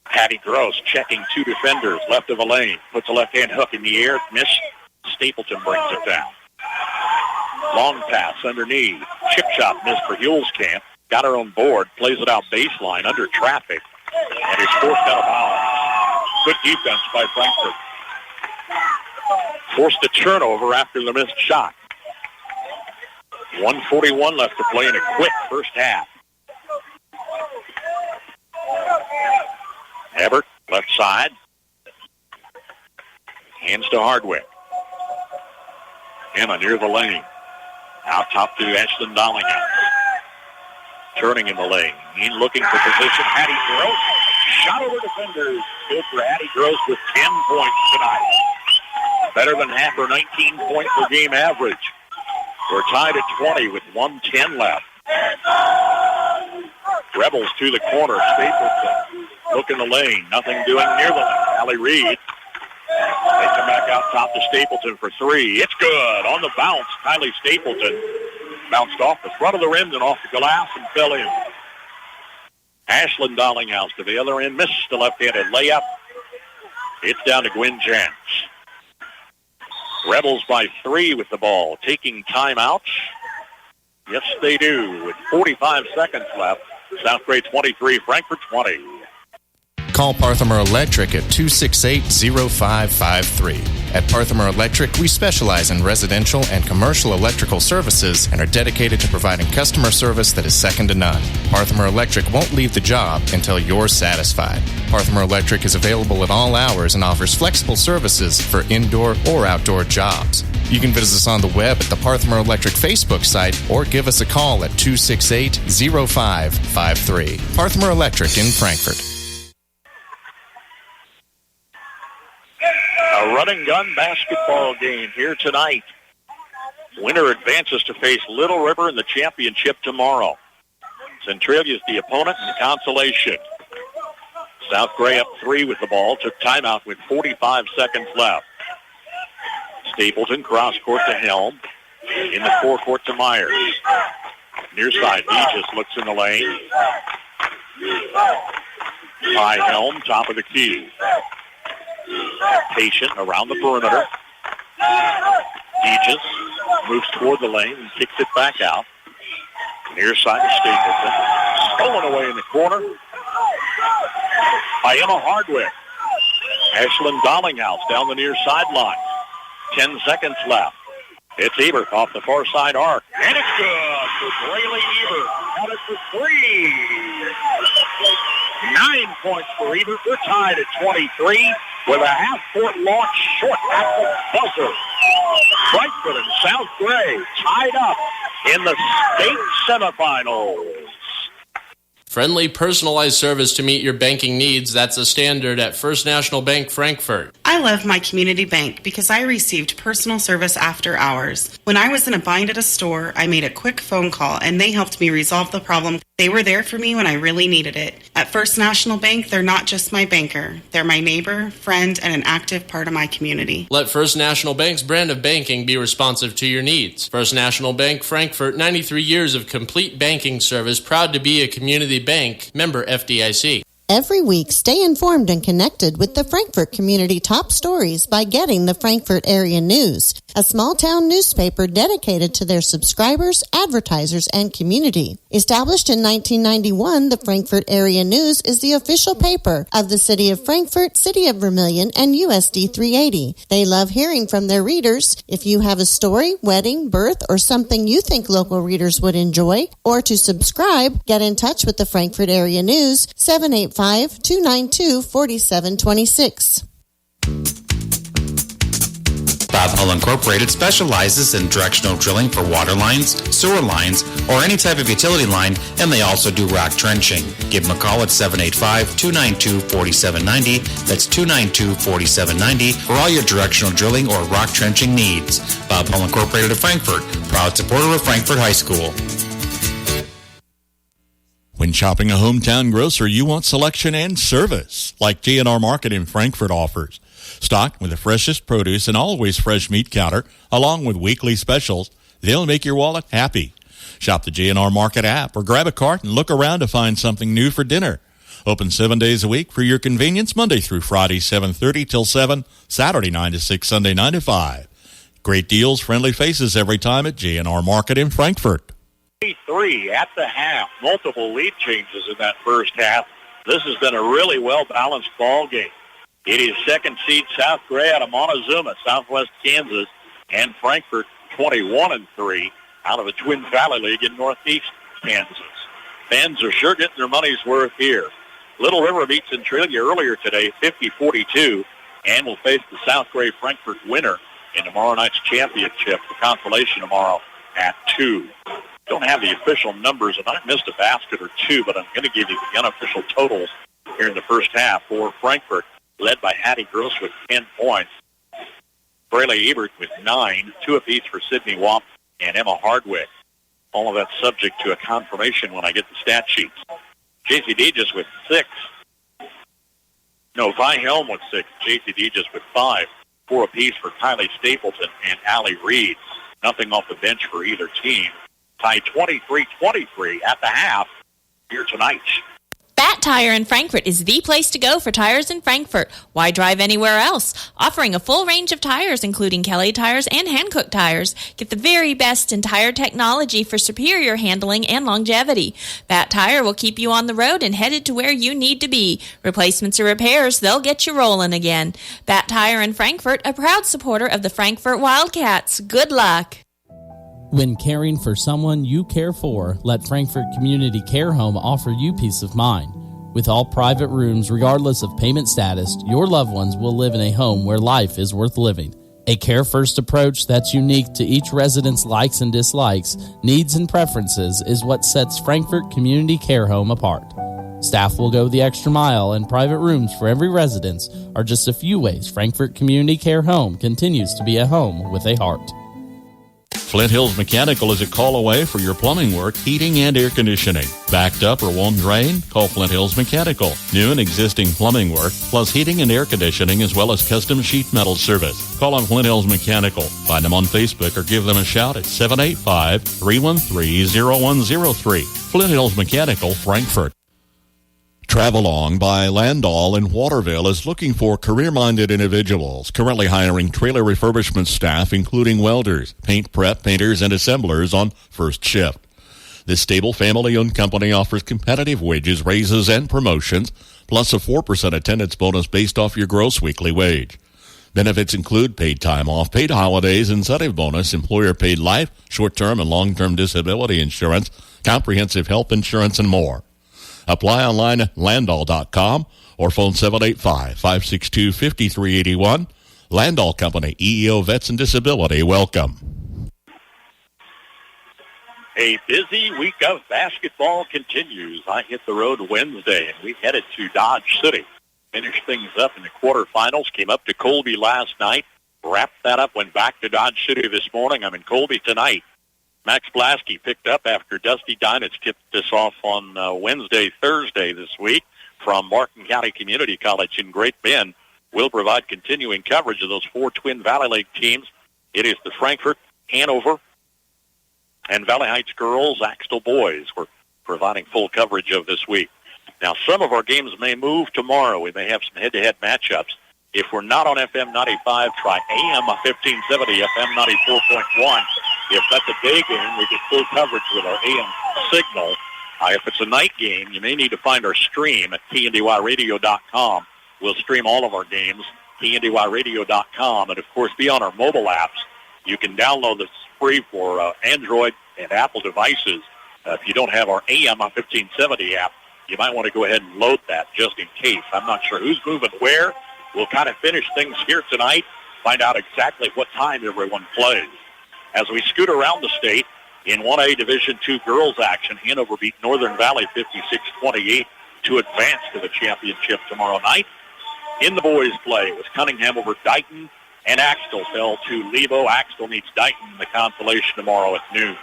Patty Gross checking two defenders left of the lane. Puts a left-hand hook in the air. Miss. Stapleton brings it down. Long pass underneath. Chip shot missed for Hulskamp. Got her on board. Plays it out baseline under traffic. And is forced out of bounds. Good defense by Frankfort. Forced a turnover after the missed shot. 1:41 left to play in a quick first half. Ebert, left side. Hands to Hardwick. Emma near the lane. Out top to Ashlyn Dollinghouse. Turning in the lane. In looking for position. Hattie Gross. Shot over defenders. Good for Hattie Gross with 10 points tonight. Better than half her 19-point per game average. We're tied at 20 with 1:10 left. Rebels to the corner. Stapleton. Look in the lane. Nothing doing near the lane. Allie Reed. They come back out top to Stapleton for three. It's good. On the bounce, Kylie Stapleton bounced off the front of the rim and off the glass and fell in. Ashlyn Dollinghouse to the other end. Missed the left-handed layup. It's down to Gwen Jantz. Rebels by 3 with the ball. Taking timeouts. Yes, they do. With 45 seconds left. South Gray 23, Frankfort 20. Call Parthamer Electric at 268-0553. At Parthamer Electric, we specialize in residential and commercial electrical services and are dedicated to providing customer service that is second to none. Parthamer Electric won't leave the job until you're satisfied. Parthamer Electric is available at all hours and offers flexible services for indoor or outdoor jobs. You can visit us on the web at the Parthamer Electric Facebook site or give us a call at 268-0553. Parthamer Electric in Frankfort. A run-and-gun basketball game here tonight. Winner advances to face Little River in the championship tomorrow. Centralia is the opponent in the consolation. South Gray up 3 with the ball. Took timeout with 45 seconds left. Stapleton cross-court to Helm. In the forecourt to Myers. Near side, Regis looks in the lane. By Helm, top of the key. Patient around the perimeter. Regis moves toward the lane and kicks it back out. Near side to Stapleton. Stolen away in the corner by Emma Hardwick. Ashlyn Dollinghouse down the near sideline. 10 seconds left. It's Ebert off the far side arc. And it's good for Braylee Ebert. Got it for 3. 9 points for Ebert. We're tied at 23 with a half-court launch short at the buzzer. Frankfort and South Gray tied up in the state semifinals. Friendly, personalized service to meet your banking needs. That's a standard at First National Bank Frankfort. I love my community bank because I received personal service after hours. When I was in a bind at a store, I made a quick phone call and they helped me resolve the problem. They were there for me when I really needed it. At First National Bank, they're not just my banker. They're my neighbor, friend, and an active part of my community. Let First National Bank's brand of banking be responsive to your needs. First National Bank, Frankfort, 93 years of complete banking service, proud to be a community bank, member FDIC. Every week, stay informed and connected with the Frankfort community top stories by getting the Frankfort Area News, a small-town newspaper dedicated to their subscribers, advertisers, and community. Established in 1991, the Frankfort Area News is the official paper of the City of Frankfort, City of Vermilion, and USD 380. They love hearing from their readers. If you have a story, wedding, birth, or something you think local readers would enjoy, or to subscribe, get in touch with the Frankfort Area News, 785-292-4726. Bob Hull Incorporated specializes in directional drilling for water lines, sewer lines, or any type of utility line, and they also do rock trenching. Give them a call at 785-292-4790. That's 292-4790 for all your directional drilling or rock trenching needs. Bob Hull Incorporated of Frankfort, proud supporter of Frankfort High School. When shopping a hometown grocer, you want selection and service, like G&R Market in Frankfort offers. Stocked with the freshest produce and always fresh meat counter, along with weekly specials, they'll make your wallet happy. Shop the G&R Market app or grab a cart and look around to find something new for dinner. Open 7 days a week for your convenience, Monday through Friday, 7:30 till 7, Saturday 9 to 6, Sunday 9 to 5. Great deals, friendly faces every time at G&R Market in Frankfort. 3 at the half. Multiple lead changes in that first half. This has been a really well-balanced ball game. It is second seed South Gray out of Montezuma, Southwest Kansas, and Frankfort 21-3 out of the Twin Valley League in Northeast Kansas. Fans are sure getting their money's worth here. Little River beat Centralia earlier today, 50-42, and will face the South Gray Frankfort winner in tomorrow night's championship, the consolation tomorrow at 2. Don't have the official numbers, and I missed a basket or two, but I'm going to give you the unofficial totals here in the first half for Frankfort, led by Hattie Gross with 10 points. Braylee Ebert with 9, 2 apiece for Sydney Wamp and Emma Hardwick. All of that subject to a confirmation when I get the stat sheets. J.C. Dejas with 6. No, Vi Helm with 6. J.C. Dejas with 5. 4 apiece for Kylie Stapleton and Allie Reed. Nothing off the bench for either team. Tied 23-23 at the half here tonight. Bat Tire in Frankfort is the place to go for tires in Frankfort. Why drive anywhere else? Offering a full range of tires, including Kelly tires and Hankook tires. Get the very best in tire technology for superior handling and longevity. Bat Tire will keep you on the road and headed to where you need to be. Replacements or repairs, they'll get you rolling again. Bat Tire in Frankfort, a proud supporter of the Frankfort Wildcats. Good luck. When caring for someone you care for, let Frankfort Community Care Home offer you peace of mind. With all private rooms, regardless of payment status, your loved ones will live in a home where life is worth living. A care-first approach that's unique to each resident's likes and dislikes, needs and preferences is what sets Frankfort Community Care Home apart. Staff will go the extra mile, and private rooms for every residence are just a few ways Frankfort Community Care Home continues to be a home with a heart. Flint Hills Mechanical is a call away for your plumbing work, heating, and air conditioning. Backed up or won't drain? Call Flint Hills Mechanical. New and existing plumbing work, plus heating and air conditioning, as well as custom sheet metal service. Call on Flint Hills Mechanical. Find them on Facebook or give them a shout at 785-313-0103. Flint Hills Mechanical, Frankfort. Travelong by Landall in Waterville is looking for career-minded individuals, currently hiring trailer refurbishment staff, including welders, paint prep, painters, and assemblers on first shift. This stable family-owned company offers competitive wages, raises, and promotions, plus a 4% attendance bonus based off your gross weekly wage. Benefits include paid time off, paid holidays, incentive bonus, employer-paid life, short-term and long-term disability insurance, comprehensive health insurance, and more. Apply online at Landall.com or phone 785-562-5381. Landall Company, EEO Vets and Disability, welcome. A busy week of basketball continues. I hit the road Wednesday, and we headed to Dodge City finished things up in the quarterfinals. Came up to Colby last night. Wrapped that up, went back to Dodge City this morning. I'm in Colby tonight. Max Blasky picked up after Dusty Dinitz tipped this off on Thursday this week from Martin County Community College in Great Bend. We'll provide continuing coverage of those 4 Twin Valley Lake teams. It is the Frankfort, Hanover, and Valley Heights girls, Axtell boys. We're providing full coverage of this week. Now, some of our games may move tomorrow. We may have some head-to-head matchups. If we're not on FM 95, try AM 1570, FM 94.1. If that's a day game, we get full coverage with our AM signal. If it's a night game, you may need to find our stream at KNDYradio.com. We'll stream all of our games, KNDYradio.com. And, of course, be on our mobile apps. You can download this free for Android and Apple devices. If you don't have our AM 1570 app, you might want to go ahead and load that just in case. I'm not sure who's moving where. We'll kind of finish things here tonight, find out exactly what time everyone plays. As we scoot around the state, in 1A Division II girls action, Hanover beat Northern Valley 56-28 to advance to the championship tomorrow night. In the boys' play, it was Cunningham over Dighton, and Axtell fell to Lebo. Axtell meets Dighton in the consolation tomorrow at noon.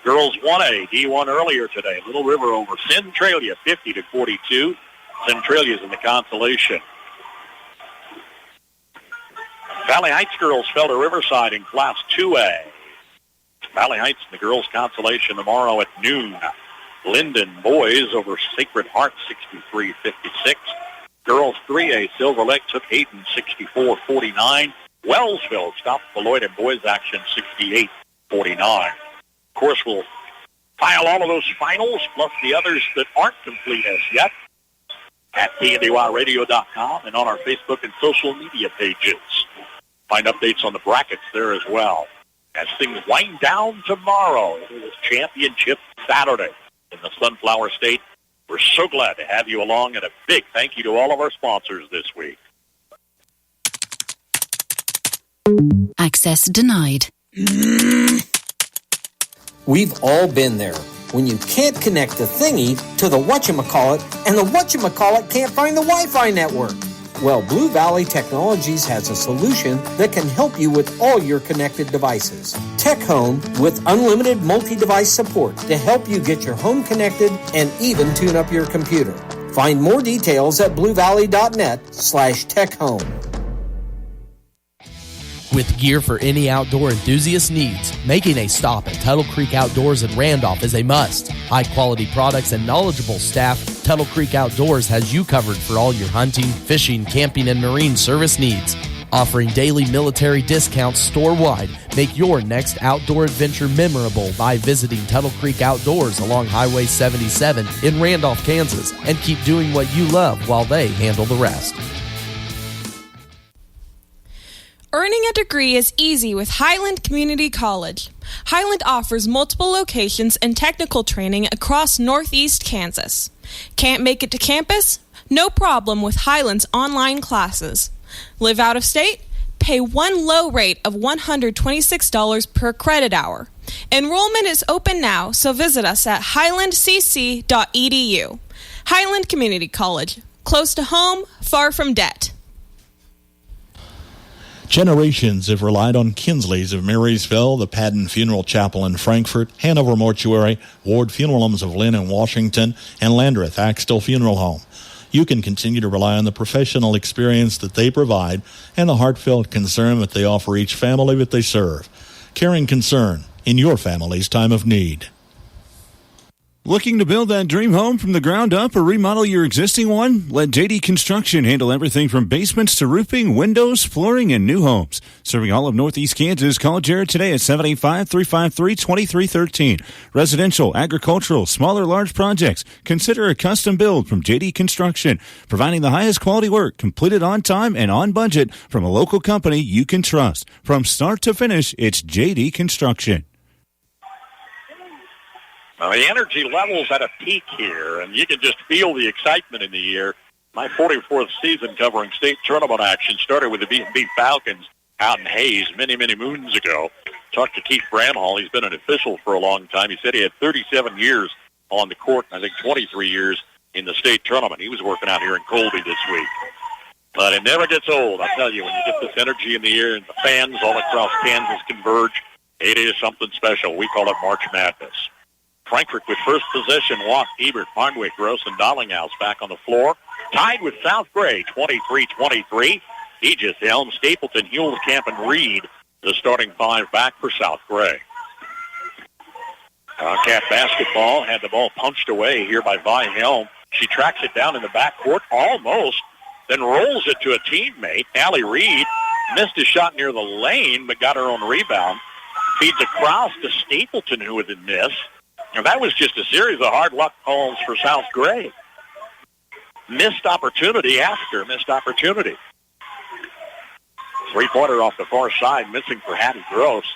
Girls 1A, D1 earlier today, Little River over Centralia 50-42. Centralia's in the consolation. Valley Heights girls fell to Riverside in Class 2A. Valley Heights in the girls' consolation tomorrow at noon. Linden boys over Sacred Heart 63-56. Girls 3A, Silver Lake took Hayden 64-49. Wellsville stopped Beloit in boys action 68-49. Of course, we'll file all of those finals plus the others that aren't complete as yet at KNDYradio.com and on our Facebook and social media pages. Find updates on the brackets there as well. As things wind down tomorrow, it is Championship Saturday in the Sunflower State. We're so glad to have you along, and a big thank you to all of our sponsors this week. Access denied. We've all been there. When you can't connect the thingy to the whatchamacallit, and the whatchamacallit can't find the Wi-Fi network. Well, Blue Valley Technologies has a solution that can help you with all your connected devices. Tech Home with unlimited multi-device support to help you get your home connected and even tune up your computer. Find more details at bluevalley.net/techhome. With gear for any outdoor enthusiast needs, making a stop at Tuttle Creek Outdoors in Randolph is a must. High-quality products and knowledgeable staff, Tuttle Creek Outdoors has you covered for all your hunting, fishing, camping, and marine service needs. Offering daily military discounts store-wide, make your next outdoor adventure memorable by visiting Tuttle Creek Outdoors along Highway 77 in Randolph, Kansas, and keep doing what you love while they handle the rest. Earning a degree is easy with Highland Community College. Highland offers multiple locations and technical training across Northeast Kansas. Can't make it to campus? No problem with Highland's online classes. Live out of state? Pay one low rate of $126 per credit hour. Enrollment is open now, so visit us at highlandcc.edu. Highland Community College. Close to home, far from debt. Generations have relied on Kinsley's of Marysville, the Padden Funeral Chapel in Frankfort, Hanover Mortuary, Ward Funeral Homes of Lynn and Washington, and Landreth Axtell Funeral Home. You can continue to rely on the professional experience that they provide and the heartfelt concern that they offer each family that they serve. Caring concern in your family's time of need. Looking to build that dream home from the ground up or remodel your existing one? Let JD Construction handle everything from basements to roofing, windows, flooring, and new homes. Serving all of Northeast Kansas, call Jared today at 785-353-2313. Residential, agricultural, small or large projects. Consider a custom build from JD Construction. Providing the highest quality work, completed on time and on budget from a local company you can trust. From start to finish, it's JD Construction. The energy level's at a peak here, and you can just feel the excitement in the air. My 44th season covering state tournament action started with the B&B Falcons out in Hayes many, many moons ago. Talked to Keith Bramhall. He's been an official for a long time. He said he had 37 years on the court, and I think 23 years in the state tournament. He was working out here in Colby this week. But it never gets old. I tell you, when you get this energy in the air and the fans all across Kansas converge, it is something special. We call it March Madness. Frankfort with first possession. Walk, Ebert, Hardwick, Gross, and Dollinghouse back on the floor. Tied with South Gray, 23-23. Aegis, Helm, Stapleton, Huelskamp, and Reed, the starting five back for South Gray. Cat basketball had the ball punched away here by Vi Helm. She tracks it down in the backcourt almost, then rolls it to a teammate. Allie Reed missed a shot near the lane, but got her own rebound. Feeds across to Stapleton, who was in miss. And that was just a series of hard luck calls for South Gray. Missed opportunity after missed opportunity. Three-pointer off the far side, missing for Hattie Gross.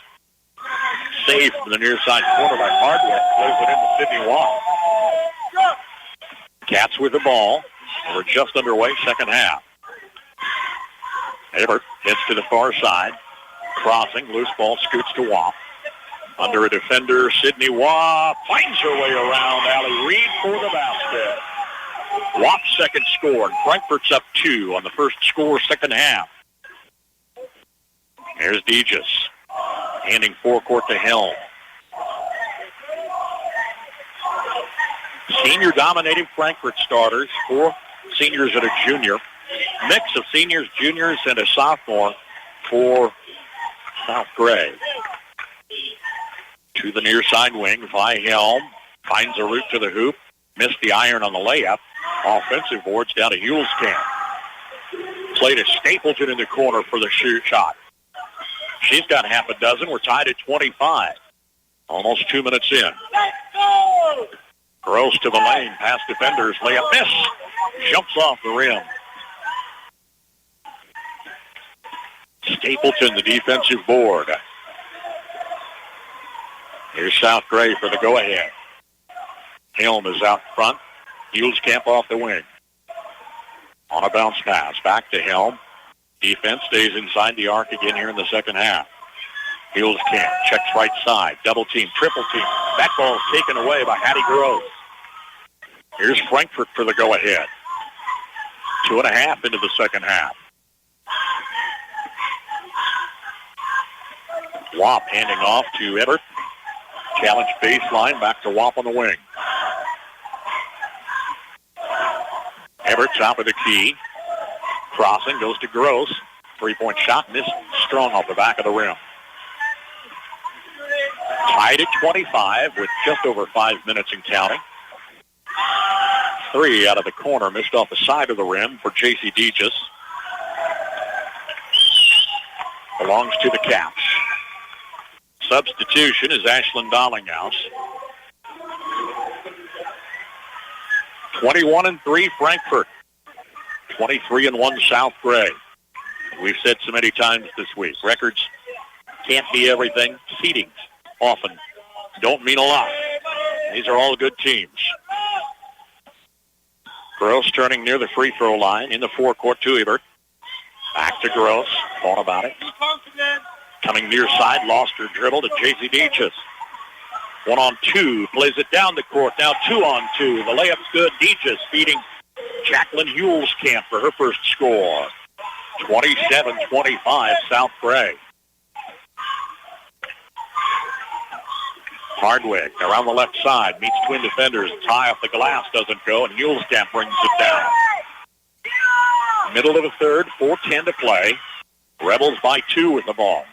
Saved from the near side corner by Hardwick. Plays it into Sydney Watt. Cats with the ball. We're just underway, second half. Ebert heads to the far side. Crossing, loose ball scoots to Watt. Under a defender, Sydney Watt finds her way around. Allie Reed for the basket. Watt's second score, and Frankfort's up 2 on the first score, second half. There's Deegis, handing forecourt to Helm. Senior-dominated Frankfort starters, 4 seniors and a junior. Mix of seniors, juniors, and a sophomore for South Gray. To the near side wing, Vi Helm finds a route to the hoop. Missed the iron on the layup. Offensive boards down to Huelskamp. Played to Stapleton in the corner for the shoot shot. She's got half a dozen. We're tied at 25. Almost 2 minutes in. Gross to the lane. Past defenders. Layup miss. Jumps off the rim. Stapleton, the defensive board. Here's South Gray for the go-ahead. Helm is out front. Huelskamp off the wing. On a bounce pass. Back to Helm. Defense stays inside the arc again here in the second half. Huelskamp checks right side. Double team, triple team. That ball is taken away by Hattie Gross. Here's Frankfort for the go-ahead. 2.5 into the second half. Wap handing off to Ebert. Challenge baseline, back to Wap on the wing. Ebert top of the key. Crossing, goes to Gross. Three-point shot, missed strong off the back of the rim. Tied at 25 with just over 5 minutes and counting. 3 out of the corner, missed off the side of the rim for J.C. Deegis. Belongs to the Caps. Substitution is Ashlyn Dollinghouse. 21-3 Frankfort. 23-1 South Gray. We've said so many times this week, records can't be everything. Seedings often don't mean a lot. These are all good teams. Gross turning near the free throw line in the forecourt to Ebert. Back to Gross. Thought about it. Coming near side, lost her dribble to J.C. Deegis. 1-on-2, plays it down the court. Now 2-on-2. The layup's good. Deegis feeding Jacqueline Huelskamp for her first score. 27-25 South Gray. Hardwick around the left side, meets twin defenders. Tie off the glass, doesn't go, and Huelskamp brings it down. Middle of the third, 4:10 to play. Rebels by 2 with the ball.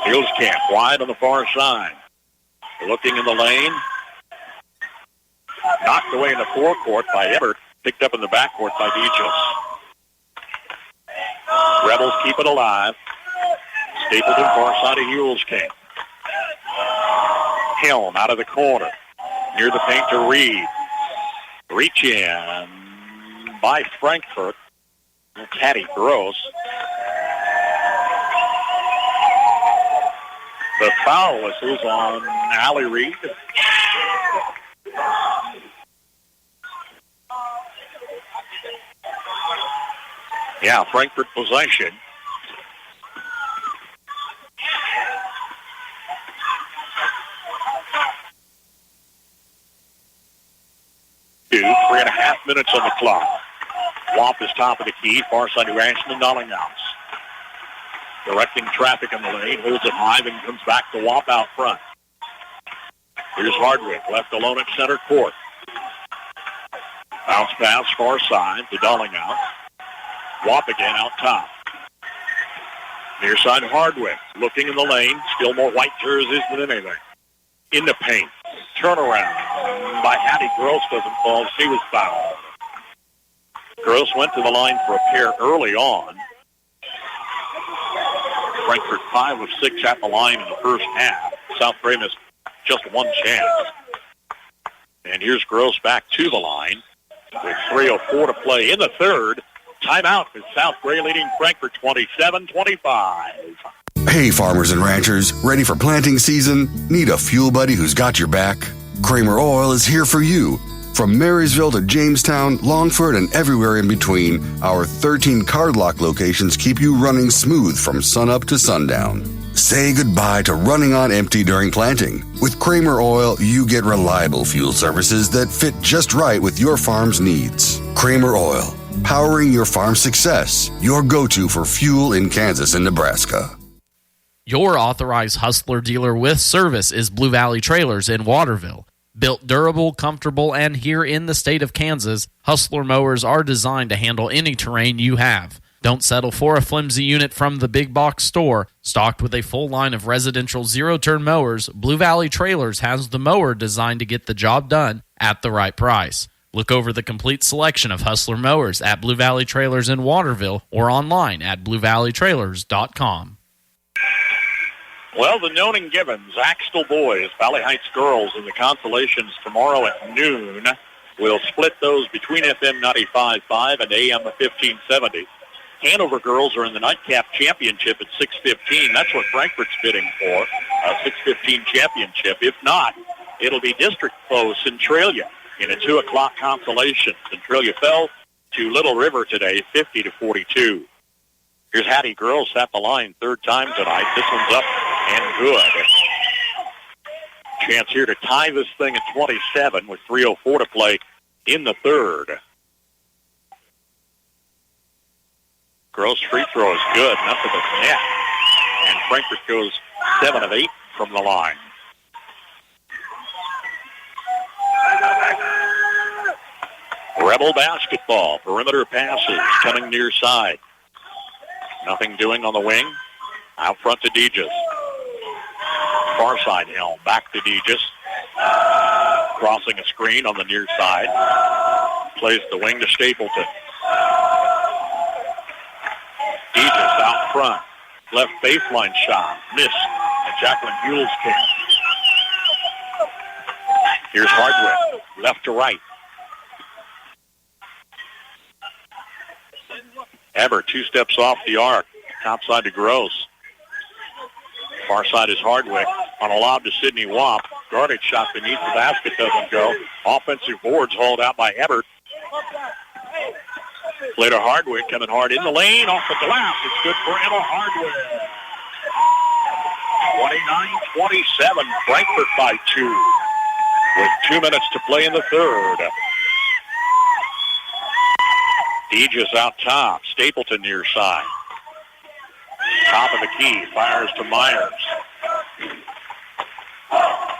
Huelskamp wide on the far side. Looking in the lane. Knocked away in the forecourt by Ebert. Picked up in the backcourt by Deegis. Rebels keep it alive. Stapleton far side of Huelskamp. Helm out of the corner. Near the paint to Reed. Reach in by Frankfort. Hattie Gross. The foul whistles on Allie Reed. Yeah, Frankfort possession. 2.5 minutes on the clock. Wamp is top of the key, far side to Ashland Dollinghouse. Directing traffic in the lane, holds it high, then comes back to Wamp out front. Here's Hardwick, left alone at center court. Bounce pass, far side to Dollinghouse. Wamp again out top. Near side Hardwick, looking in the lane, still more white jerseys than anything. In the paint, turnaround by Hattie Gross doesn't fall, she was fouled. Gross went to the line for a pair early on. Frankfort 5 of 6 at the line in the first half. South Gray missed just one chance. And here's Gross back to the line with 3:04 to play in the third. Timeout with South Gray leading Frankfort 27-25. Hey, farmers and ranchers, ready for planting season? Need a fuel buddy who's got your back? Kramer Oil is here for you. From Marysville to Jamestown, Longford, and everywhere in between, our 13 card lock locations keep you running smooth from sunup to sundown. Say goodbye to running on empty during planting. With Kramer Oil, you get reliable fuel services that fit just right with your farm's needs. Kramer Oil, powering your farm's success. Your go-to for fuel in Kansas and Nebraska. Your authorized Hustler dealer with service is Blue Valley Trailers in Waterville. Built durable, comfortable, and here in the state of Kansas, Hustler mowers are designed to handle any terrain you have. Don't settle for a flimsy unit from the big box store. Stocked with a full line of residential zero-turn mowers, Blue Valley Trailers has the mower designed to get the job done at the right price. Look over the complete selection of Hustler mowers at Blue Valley Trailers in Waterville or online at bluevalleytrailers.com. Well, the Noning Gibbons, Axtell boys, Valley Heights girls in the consolations tomorrow at noon. We'll split those between FM 95.5 and AM 1570. Hanover girls are in the nightcap championship at 6:15. That's what Frankfort's bidding for, a 6:15 championship. If not, it'll be District Foe Centralia in a 2 o'clock consolation. Centralia fell to Little River today, 50-42. Here's Hattie Girls at the line, third time tonight. This one's up and good. Chance here to tie this thing at 27 with 3:04 to play in the third. Gross free throw is good, nothing but net. And Frankfort goes 7 of 8 from the line. Rebel basketball, perimeter passes coming near side. Nothing doing on the wing. Out front to Dejas. Far side Helm. Back to Dejas. Crossing a screen on the near side. Plays the wing to Stapleton. Dejas out front. Left baseline shot. Missed. And Jacqueline Buell's kick. Here's Hardwick. Left to right. Eber 2 steps off the arc. Top side to Gross. Far side is Hardwick. On a lob to Sidney Wamp. Guarded shot beneath the basket doesn't go. Offensive boards hauled out by Ebert. Play to Hardwick coming hard in the lane. Off the glass. It's good for Emma Hardwick. 29-27. Frankfort by 2. With 2 minutes to play in the third. Dejas out top. Stapleton near side. Top of the key. Fires to Myers.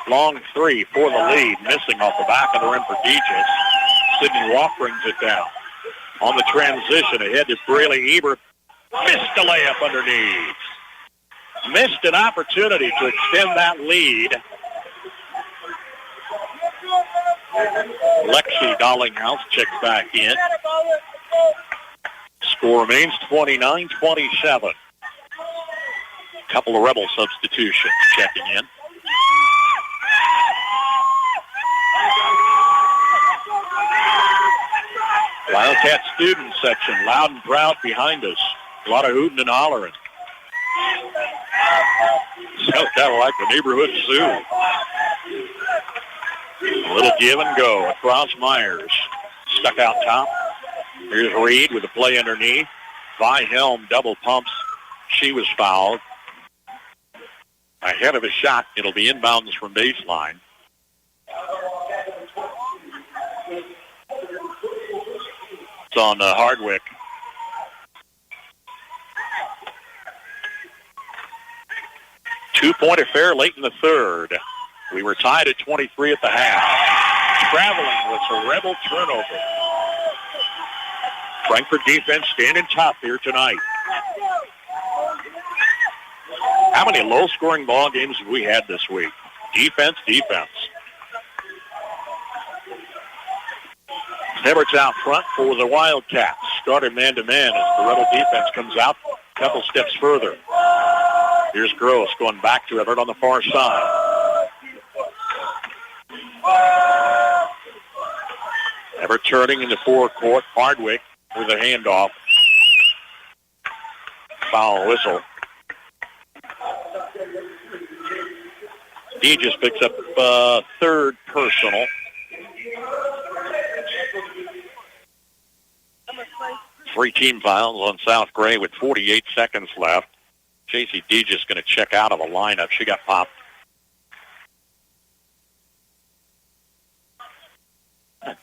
Long three for the lead. Missing off the back of the rim for Dejas. Sidney Walk brings it down. On the transition ahead to Braley Eber. Missed a layup underneath. Missed an opportunity to extend that lead. Lexi Dollinghouse checks back in. Score remains 29-27. Couple of Rebel substitutions checking in. Wildcat student section, loud and proud behind us. A lot of hooting and hollering. Sounds kind of like the neighborhood zoo. A little give and go across Myers. Stuck out top. Here's Reed with a play underneath. Vi Helm double pumps. She was fouled. Ahead of a shot. It'll be inbounds from baseline. It's on Hardwick. Two-point affair late in the third. We were tied at 23 at the half. Traveling was a Rebel turnover. Frankfort defense standing tough here tonight. How many low-scoring ball games have we had this week? Defense. Everett's out front for the Wildcats. Started man-to-man as the Rebel defense comes out a couple steps further. Here's Gross going back to Everett on the far side. Everett turning into forecourt. Hardwick with a handoff. Foul whistle. He just picks up third personal. Three team fouls on South Gray with 48 seconds left. J.C. Deegis going to check out of the lineup. She got popped.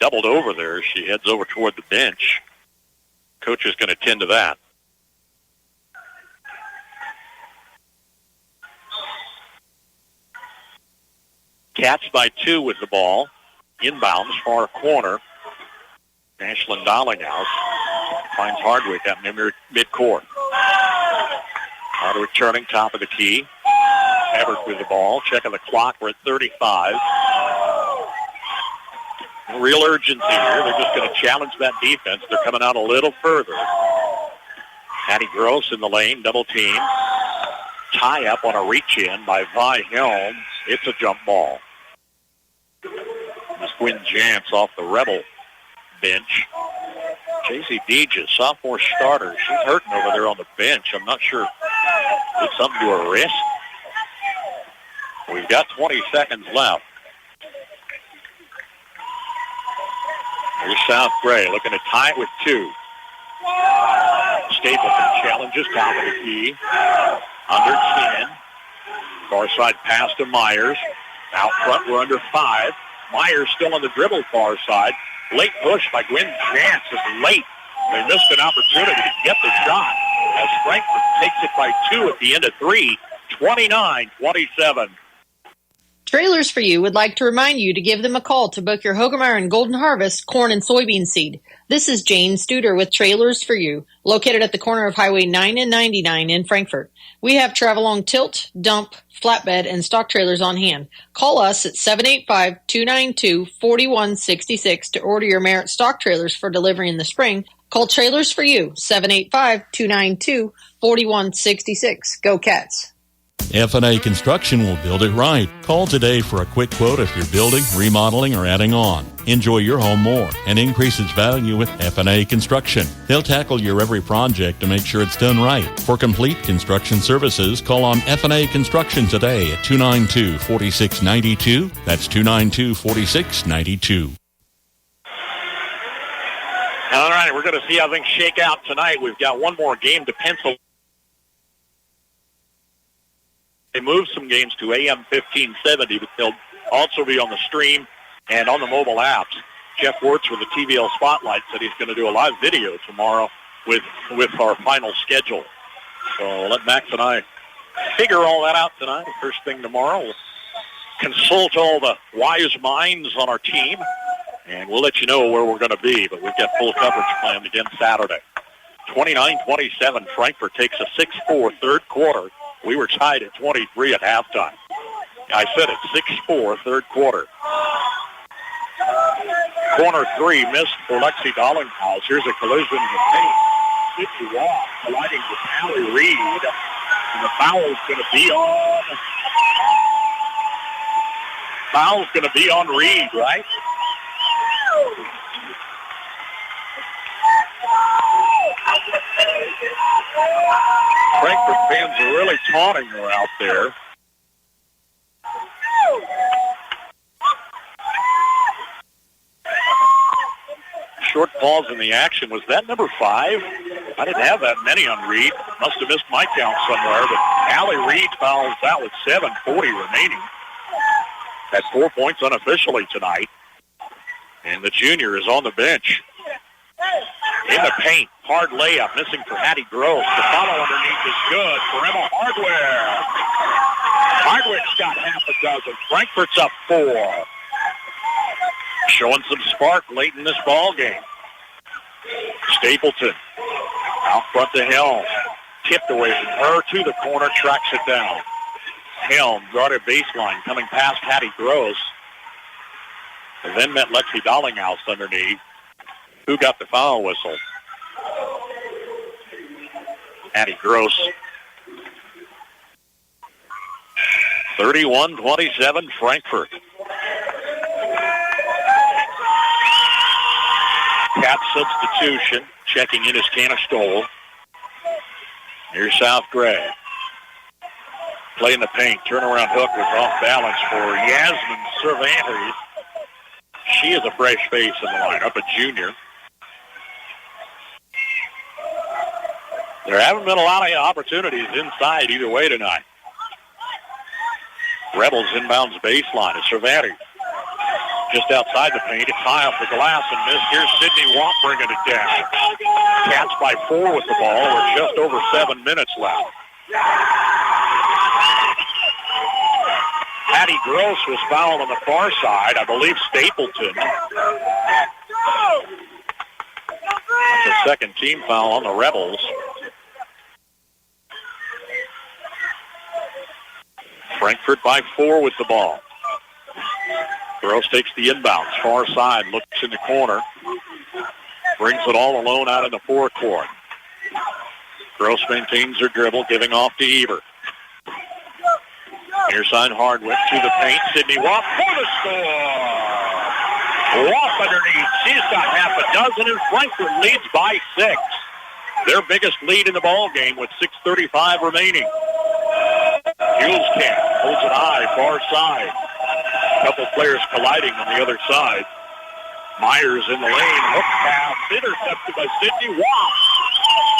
Doubled over there. She heads over toward the bench. Coach is going to tend to that. Cats by 2 with the ball. Inbounds, far corner. Ashlyn Dollinghouse finds Hardwick at mid-court. Hardwick turning, top of the key. Everett with the ball. Checking the clock. We're at 35. Real urgency here. They're just going to challenge that defense. They're coming out a little further. Hattie Gross in the lane. Double team. Tie up on a reach-in by Vi Helm. It's a jump ball. Miss Quinn Jantz off the Rebel bench. J.C. Deegis, sophomore starter. She's hurting over there on the bench. I'm not sure. Did something to her wrist? We've got 20 seconds left. Here's South Gray looking to tie it with 2. Stapleton challenges, top of the key. Under 10. Far side pass to Myers. Out front, we're under 5. Myers still on the dribble far side. Late push by Gwen Jantz. It's late. They missed an opportunity to get the shot as Frankfort takes it by 2 at the end of 3. 29-27. Trailers for You would like to remind you to give them a call to book your Hogemeyer and Golden Harvest corn and soybean seed. This is Jane Studer with Trailers for You, located at the corner of Highway 9 and 99 in Frankfort. We have travel-on tilt, dump, flatbed, and stock trailers on hand. Call us at 785-292-4166 to order your Merit stock trailers for delivery in the spring. Call Trailers for You, 785-292-4166. Go Cats. F&A Construction will build it right. Call today for a quick quote if you're building, remodeling, or adding on. Enjoy your home more and increase its value with F&A Construction. They'll tackle your every project to make sure it's done right. For complete construction services, call on F&A Construction today at 292-4692. That's 292-4692. All right, we're going to see how things shake out tonight. We've got one more game to pencil. They moved some games to AM 1570, but they'll also be on the stream and on the mobile apps. Jeff Wirtz with the TVL Spotlight said he's going to do a live video tomorrow with our final schedule. So let Max and I figure all that out tonight. First thing tomorrow, we'll consult all the wise minds on our team, and we'll let you know where we're going to be. But we've got full coverage planned again Saturday. 29-27, Frankfort takes a 6-4 third quarter. We were tied at 23 at halftime. I said it, 6-4 third quarter. Corner 3 missed for Lexi Dollinghouse. Here's a collision with Penny. 50 off, colliding with Allie Reed. And the foul's going to be on Reed, right? Frankfort fans are really taunting her out there. Short pause in the action. Was that number 5? I didn't have that many on Reed. Must have missed my count somewhere. But Allie Reed fouls out with 7:40 remaining. Had 4 points unofficially tonight. And the junior is on the bench. In the paint, hard layup, missing for Hattie Gross. The follow underneath is good for Emma Hardware. Hardwick's got half a dozen. Frankfort's up 4. Showing some spark late in this ball game. Stapleton out front to Helm. Tipped away from her to the corner, tracks it down. Helm guarded baseline, coming past Hattie Gross. And then met Lexi Dollinghouse underneath. Who got the foul whistle? Hattie Gross. 31-27 Frankfort. Cap substitution. Checking in is Tanner Stoll. Here's South Gray. Play in the paint. Turnaround hook was off balance for Yasmin Cervantes. She is a fresh face in the lineup, a junior. There haven't been a lot of opportunities inside either way tonight. Rebels inbounds baseline to Cervantes. Just outside the paint, it's high off the glass and missed. Here's Sydney Watt bringing it down. Cats by 4 with the ball with just over 7 minutes left. Hattie Gross was fouled on the far side. I believe Stapleton. That's the second team foul on the Rebels. Frankfort by 4 with the ball. Gross takes the inbounds, far side, looks in the corner. Brings it all alone out in the forecourt. Gross maintains her dribble, giving off to Eber. Near side Hardwick to the paint. Sydney Watt for the score. Watt underneath. She's got half a dozen, and Frankfort leads by 6. Their biggest lead in the ball game with 6:35 remaining. Hulskamp holds it high, far side. A couple players colliding on the other side. Myers in the lane, hook pass, intercepted by Sydney Watt.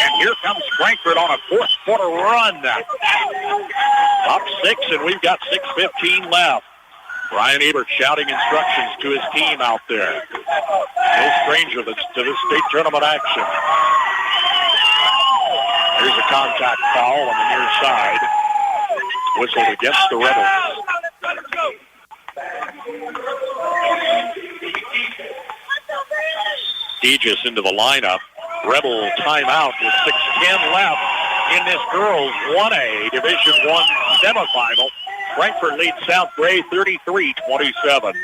And here comes Frankfort on a fourth-quarter run. Up 6, and we've got 6:15 left. Brian Ebert shouting instructions to his team out there. No stranger to this state tournament action. Here's a contact foul on the near side. Whistled against the Rebels. Aegis into the lineup. Rebel timeout with 6:10 left in this girls 1A Division I semifinal. Frankfort leads South Gray 33-27.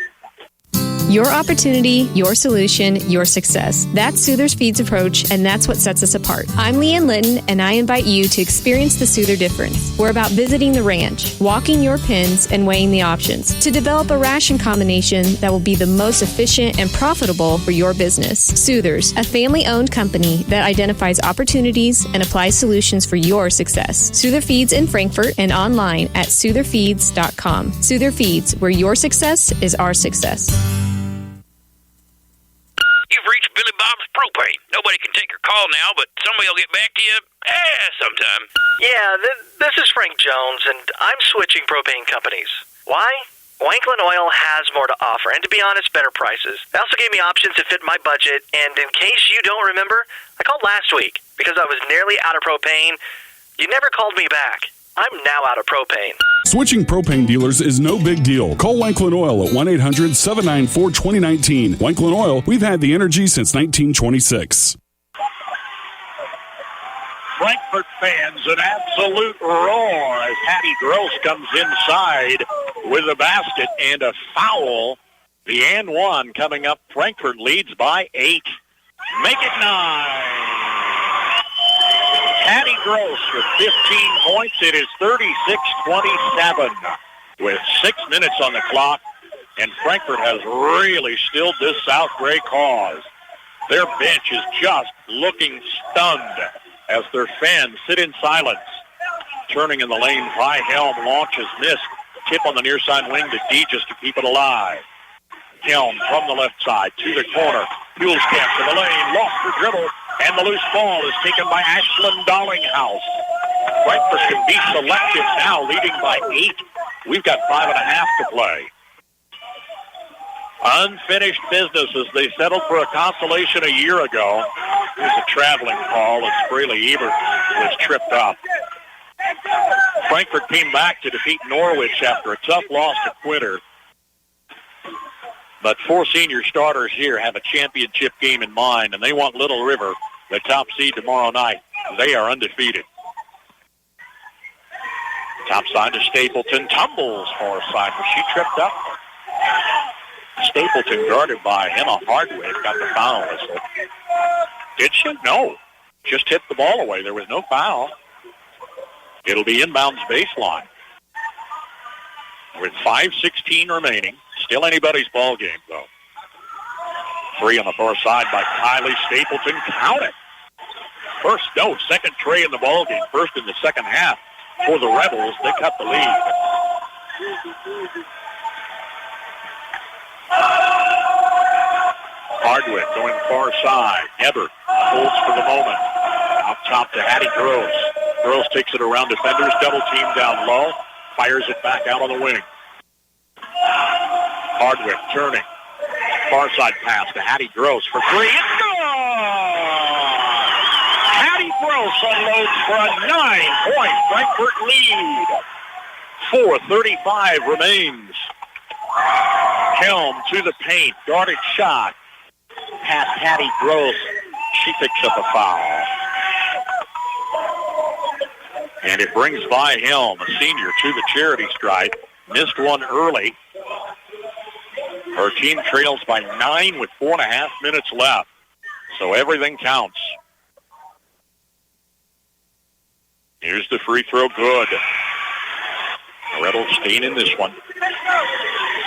Your opportunity, your solution, your success. That's Souther's Feeds approach, and that's what sets us apart. I'm Leanne Litton, and I invite you to experience the Souther difference. We're about visiting the ranch, walking your pens, and weighing the options to develop a ration combination that will be the most efficient and profitable for your business. Souther's, a family-owned company that identifies opportunities and applies solutions for your success. Souther Feeds in Frankfort and online at SoutherFeeds.com. Souther Feeds, where your success is our success. You've reached Billy Bob's Propane. Nobody can take your call now, but somebody will get back to you sometime. Yeah, this is Frank Jones, and I'm switching propane companies. Why? Wanklin Oil has more to offer, and to be honest, better prices. They also gave me options that fit my budget, and in case you don't remember, I called last week because I was nearly out of propane. You never called me back. I'm now out of propane. Switching propane dealers is no big deal. Call Wanklin Oil at 1-800-794-2019. Wanklin Oil, we've had the energy since 1926. Frankfort fans, an absolute roar as Hattie Gross comes inside with a basket and a foul. The and one coming up. Frankfort leads by 8. Make it 9. Hattie Gross with 15 points. It is 36-27 with 6 minutes on the clock, and Frankfort has really stilled this South Gray cause. Their bench is just looking stunned as their fans sit in silence. Turning in the lane, high Helm launches, missed. Tip on the near side wing to D just to keep it alive. Helm from the left side to the corner. Hulskamp to the lane, lost her dribble, and the loose ball is taken by Ashlyn Dollinghouse. Frankfort can be selective now, leading by 8. We've got 5.5 to play. Unfinished business as they settled for a consolation a year ago. Here's a traveling call as Braley Ebert was tripped up. Frankfort came back to defeat Norwich after a tough loss to Quitter. But 4 senior starters here have a championship game in mind, and they want Little River, the top seed tomorrow night. They are undefeated. Top side to Stapleton. Tumbles far side, but she tripped up. Stapleton guarded by Emma Hardwick. Got the foul whistle. Did she? No. Just hit the ball away. There was no foul. It'll be inbounds baseline. With 5:16 remaining. Still anybody's ball game, though. 3 on the far side by Kylie Stapleton. Count it. Second tray in the ball game. First in the second half for the Rebels. They cut the lead. Hardwick going far side. Ebert holds for the moment. Up top to Hattie Gross. Gross takes it around defenders. Double team down low. Fires it back out on the wing. Hardwick turning. Far side pass to Hattie Gross for 3. It's gone! Hattie Gross unloads for a 9-point Frankfort lead. 4:35 remains. Helm to the paint. Guarded shot. Past Hattie Gross. She picks up a foul. And it brings by Helm, a senior, to the charity stripe. Missed one early. Her team trails by 9 with 4.5 minutes left. So everything counts. Here's the free throw. Good. The Rebels staying in this one.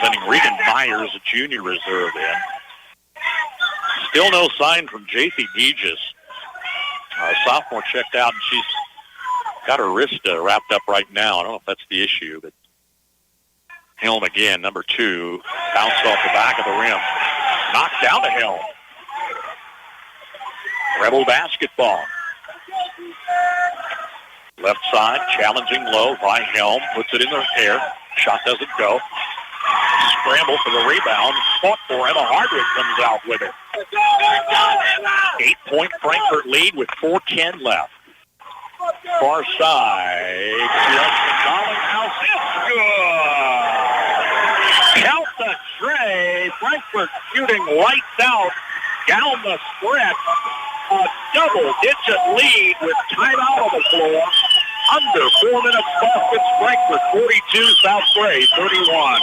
Sending Regan Myers, a junior reserve, in. Still no sign from J.C. Deegis. Sophomore checked out, and she's got her wrist wrapped up right now. I don't know if that's the issue, but Helm again, number 2, bounced off the back of the rim. Knocked down to Helm. Rebel basketball. Left side, challenging low by Helm. Puts it in the air. Shot doesn't go. Scramble for the rebound. Fought for Emma Hardwick comes out with it. 8-point Frankfort lead with 4:10 left. Far side. House is good. Count the tray. Frankfort shooting lights out down the stretch. A double-digit lead with timeout on the floor. Under 4 minutes left. It's Frankfort 42, South Gray 31.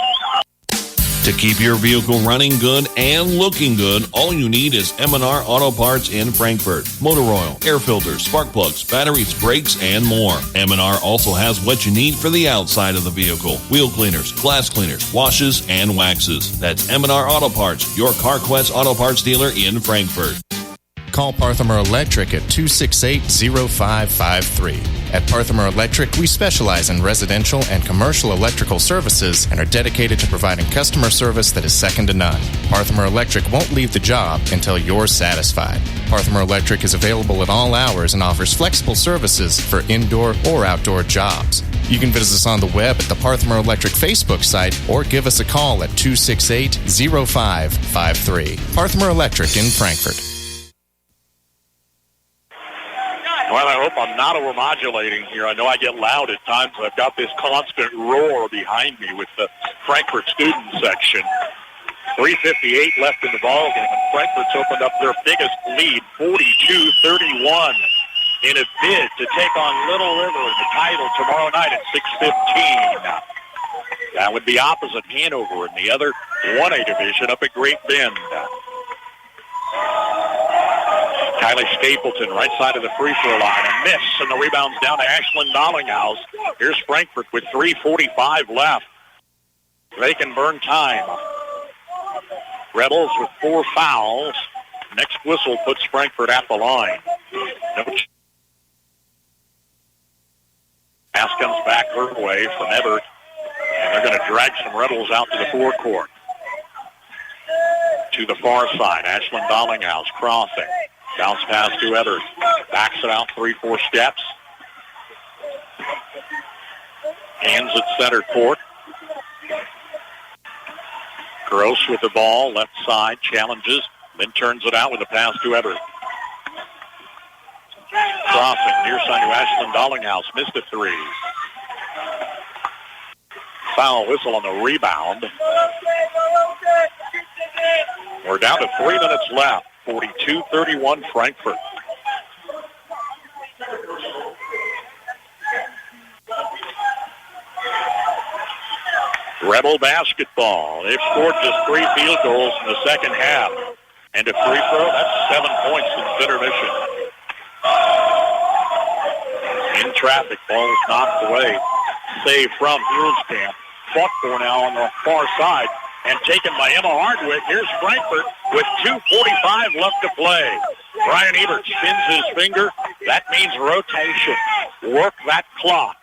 To keep your vehicle running good and looking good, all you need is M&R Auto Parts in Frankfort. Motor oil, air filters, spark plugs, batteries, brakes, and more. M&R also has what you need for the outside of the vehicle. Wheel cleaners, glass cleaners, washes, and waxes. That's M&R Auto Parts, your CarQuest Auto Parts dealer in Frankfort. Call Parthimer Electric at 268-0553. At Parthimer Electric, we specialize in residential and commercial electrical services and are dedicated to providing customer service that is second to none. Parthimer Electric won't leave the job until you're satisfied. Parthimer Electric is available at all hours and offers flexible services for indoor or outdoor jobs. You can visit us on the web at the Parthimer Electric Facebook site or give us a call at 268-0553. Parthimer Electric in Frankfort. Well, I hope I'm not overmodulating here. I know I get loud at times. I've got this constant roar behind me with the Frankfort student section. 3:58 left in the ballgame, and Frankfort's opened up their biggest lead, 42-31, in a bid to take on Little River in the title tomorrow night at 6:15. That would be opposite Hanover in the other 1A division up at Great Bend. Kylie Stapleton, right side of the free throw line. A miss, and the rebound's down to Ashlyn Dollinghouse. Here's Frankfort with 3:45 left. They can burn time. Rebels with 4 fouls. Next whistle puts Frankfort at the line. Pass comes back her way from Everett, and they're going to drag some Rebels out to the forecourt. To the far side, Ashlyn Dollinghouse crossing. Bounce pass to Everett. Backs it out 3-4 steps. Hands at center court. Gross with the ball, left side, challenges, then turns it out with a pass to Everett. crossing near side to Ashlyn Dollinghouse. Missed a three. Foul whistle on the rebound. We're down to 3 minutes left. 42-31 Frankfort. Rebel basketball. They've scored just 3 field goals in the second half. And a free throw, that's 7 points since intermission. In traffic, ball is knocked away. Save from Huelskamp. Fought for now on the far side and taken by Emma Hardwick. Here's Frankfort with 2:45 left to play. Brian Ebert spins his finger. That means rotation. Work that clock.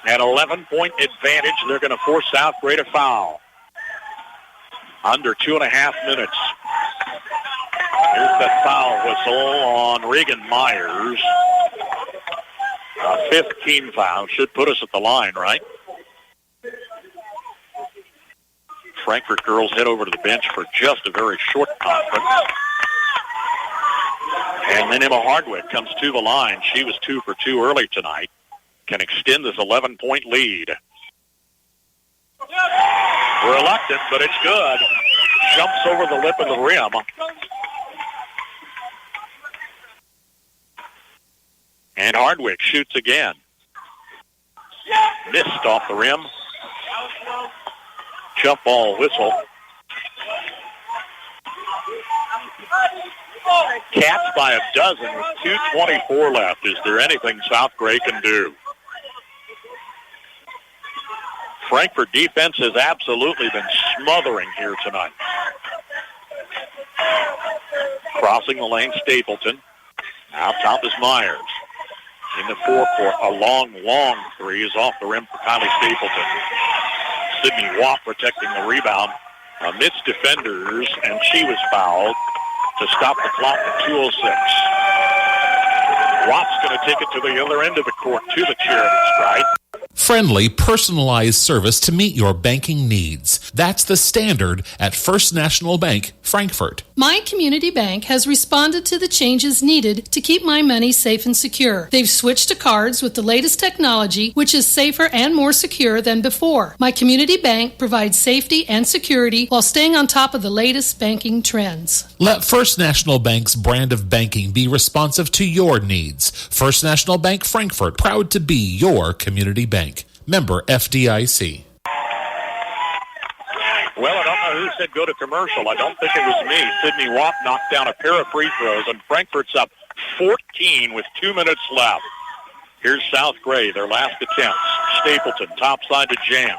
At 11-point advantage, they're going to force South Gray to foul. Under 2.5 minutes. Here's that foul whistle on Regan Myers. A 5th team foul. Should put us at the line, right? Frankfort girls head over to the bench for just a very short conference. And then Emma Hardwick comes to the line. She was 2 for 2 early tonight. Can extend this 11-point lead. Reluctant, but it's good. Jumps over the lip of the rim. And Hardwick shoots again. Missed off the rim. Jump ball whistle. Cats by a dozen with 2:24 left. Is there anything South Gray can do? Frankfort defense has absolutely been smothering here tonight. Crossing the lane, Stapleton. Out top is Myers. In the forecourt, a long three is off the rim for Kylie Stapleton. Sydney Watt protecting the rebound amidst defenders, and she was fouled to stop the clock at 2:06. Watt's going to take it to the other end of the court to the charity stripe. Friendly, personalized service to meet your banking needs. That's the standard at First National Bank, Frankfort. My community bank has responded to the changes needed to keep my money safe and secure. They've switched to cards with the latest technology, which is safer and more secure than before. My community bank provides safety and security while staying on top of the latest banking trends. Let First National Bank's brand of banking be responsive to your needs. First National Bank, Frankfort, proud to be your community bank. Member FDIC. Well, I don't know who said go to commercial. I don't think it was me. Sydney Watt knocked down a pair of free throws, and Frankfort's up 14 with 2 minutes left. Here's South Gray, their last attempts. Stapleton, top side to Jans.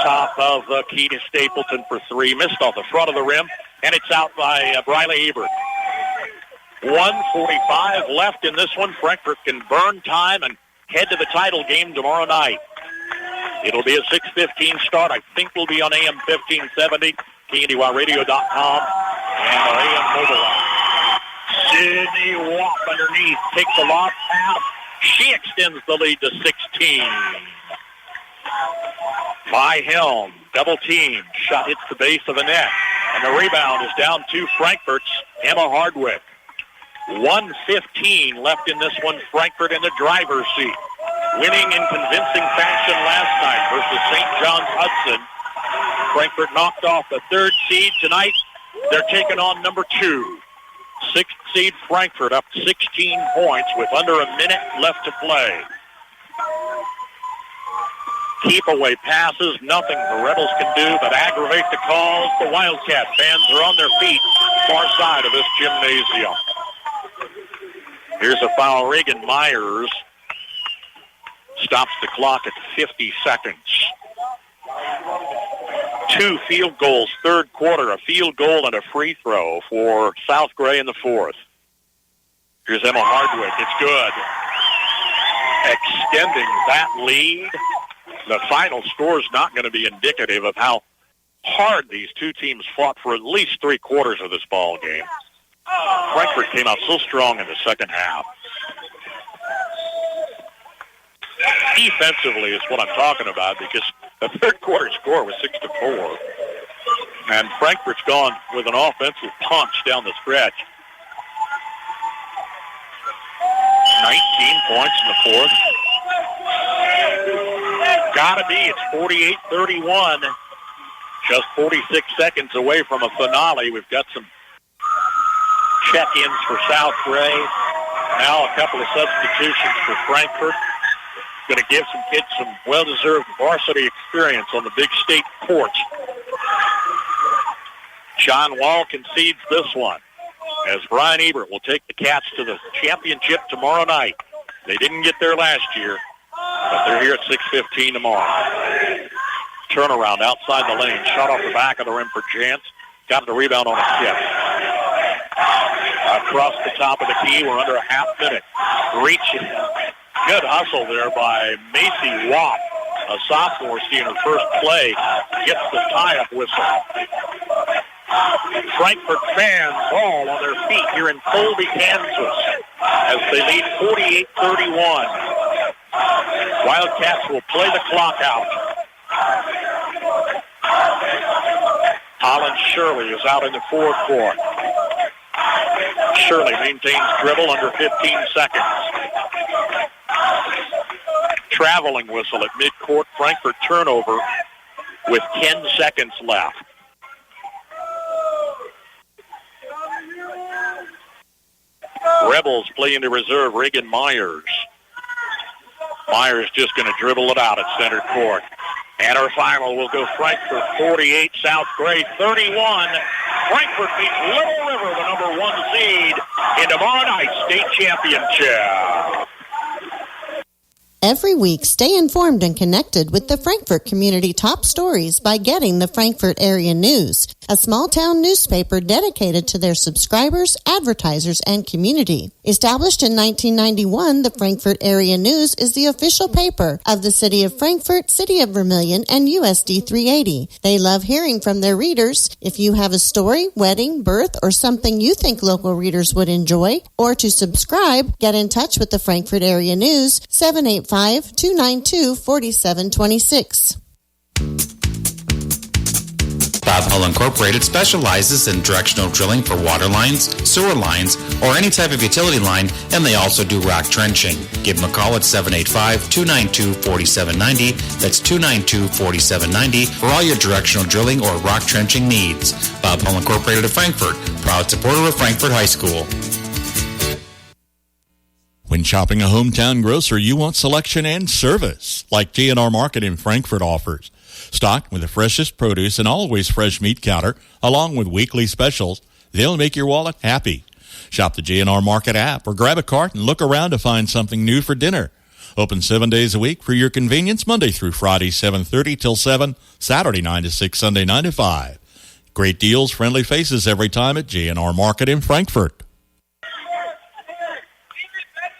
Top of the key to Stapleton for three. Missed off the front of the rim, and it's out by Briley Ebert. 1:45 left in this one. Frankfort can burn time and head to the title game tomorrow night. It'll be a 6:15 start. I think we'll be on AM 1570, KNDYradio.com, and our AM mobile app. Sydney Watt underneath takes a lob pass. She extends the lead to 16. By Helm, double team. Shot hits the base of the net. And the rebound is down to Frankfort's Emma Hardwick. 1:15 left in this one. Frankfort in the driver's seat. Winning in convincing fashion last night versus St. John's Hudson. Frankfort knocked off the 3rd seed tonight. They're taking on number 2. 6th seed Frankfort up 16 points with under a minute left to play. Keep away passes, nothing the Rebels can do but aggravate the calls. The Wildcat fans are on their feet, far side of this gymnasium. Here's a foul. Regan Myers stops the clock at 50 seconds. 2 field goals, 3rd quarter, a field goal and a free throw for South Gray in the 4th. Here's Emma Hardwick. It's good. Extending that lead. The final score is not going to be indicative of how hard these two teams fought for at least 3 quarters of this ball game. Frankfort came out so strong in the second half. Defensively is what I'm talking about, because the 3rd quarter score was 6-4. And Frankfort's gone with an offensive punch down the stretch. points in the fourth. Gotta be. It's 48-31. Just 46 seconds away from a finale. We've got some check-ins for South Gray. Now a couple of substitutions for Frankfort. Going to give some kids some well-deserved varsity experience on the big state court. John Wall concedes this one, as Brian Ebert will take the Cats to the championship tomorrow night. They didn't get there last year, but they're here at 6:15 tomorrow. Turnaround outside the lane. Shot off the back of the rim for Jantz. Got the rebound on a skip. Across the top of the key. We're under a half minute. Reaching. Good hustle there by Macy Watt, a sophomore seeing her first play. Gets the tie-up whistle. Frankfort fans all on their feet here in Colby, Kansas, as they lead 48-31. Wildcats will play the clock out. Holland Shirley is out in the forward court. Shirley maintains dribble under 15 seconds. Traveling whistle at midcourt. Frankfort turnover with 10 seconds left. Rebels play into reserve Reagan Myers. Myers just going to dribble it out at center court. And our final will go Frankfort 48, South Gray 31. Frankfort beats Little River, the number 1 seed, in tomorrow night's state championship. Every week, stay informed and connected with the Frankfort community top stories by getting the Frankfort Area News, a small-town newspaper dedicated to their subscribers, advertisers, and community. Established in 1991, the Frankfort Area News is the official paper of the City of Frankfort, City of Vermilion, and USD 380. They love hearing from their readers. If you have a story, wedding, birth, or something you think local readers would enjoy, or to subscribe, get in touch with the Frankfort Area News, 785-292-4726. Bob Hull Incorporated specializes in directional drilling for water lines, sewer lines, or any type of utility line, and they also do rock trenching. Give them a call at 785-292-4790. That's 292-4790 for all your directional drilling or rock trenching needs. Bob Hull Incorporated of Frankfort, proud supporter of Frankfort High School. When shopping a hometown grocer, you want selection and service, like GNR Market in Frankfort offers. Stocked with the freshest produce and always fresh meat counter, along with weekly specials, they'll make your wallet happy. Shop the GNR Market app or grab a cart and look around to find something new for dinner. Open 7 days a week for your convenience, Monday through Friday, 7:30 till 7, Saturday 9 to 6, Sunday 9 to 5. Great deals, friendly faces every time at GNR Market in Frankfort.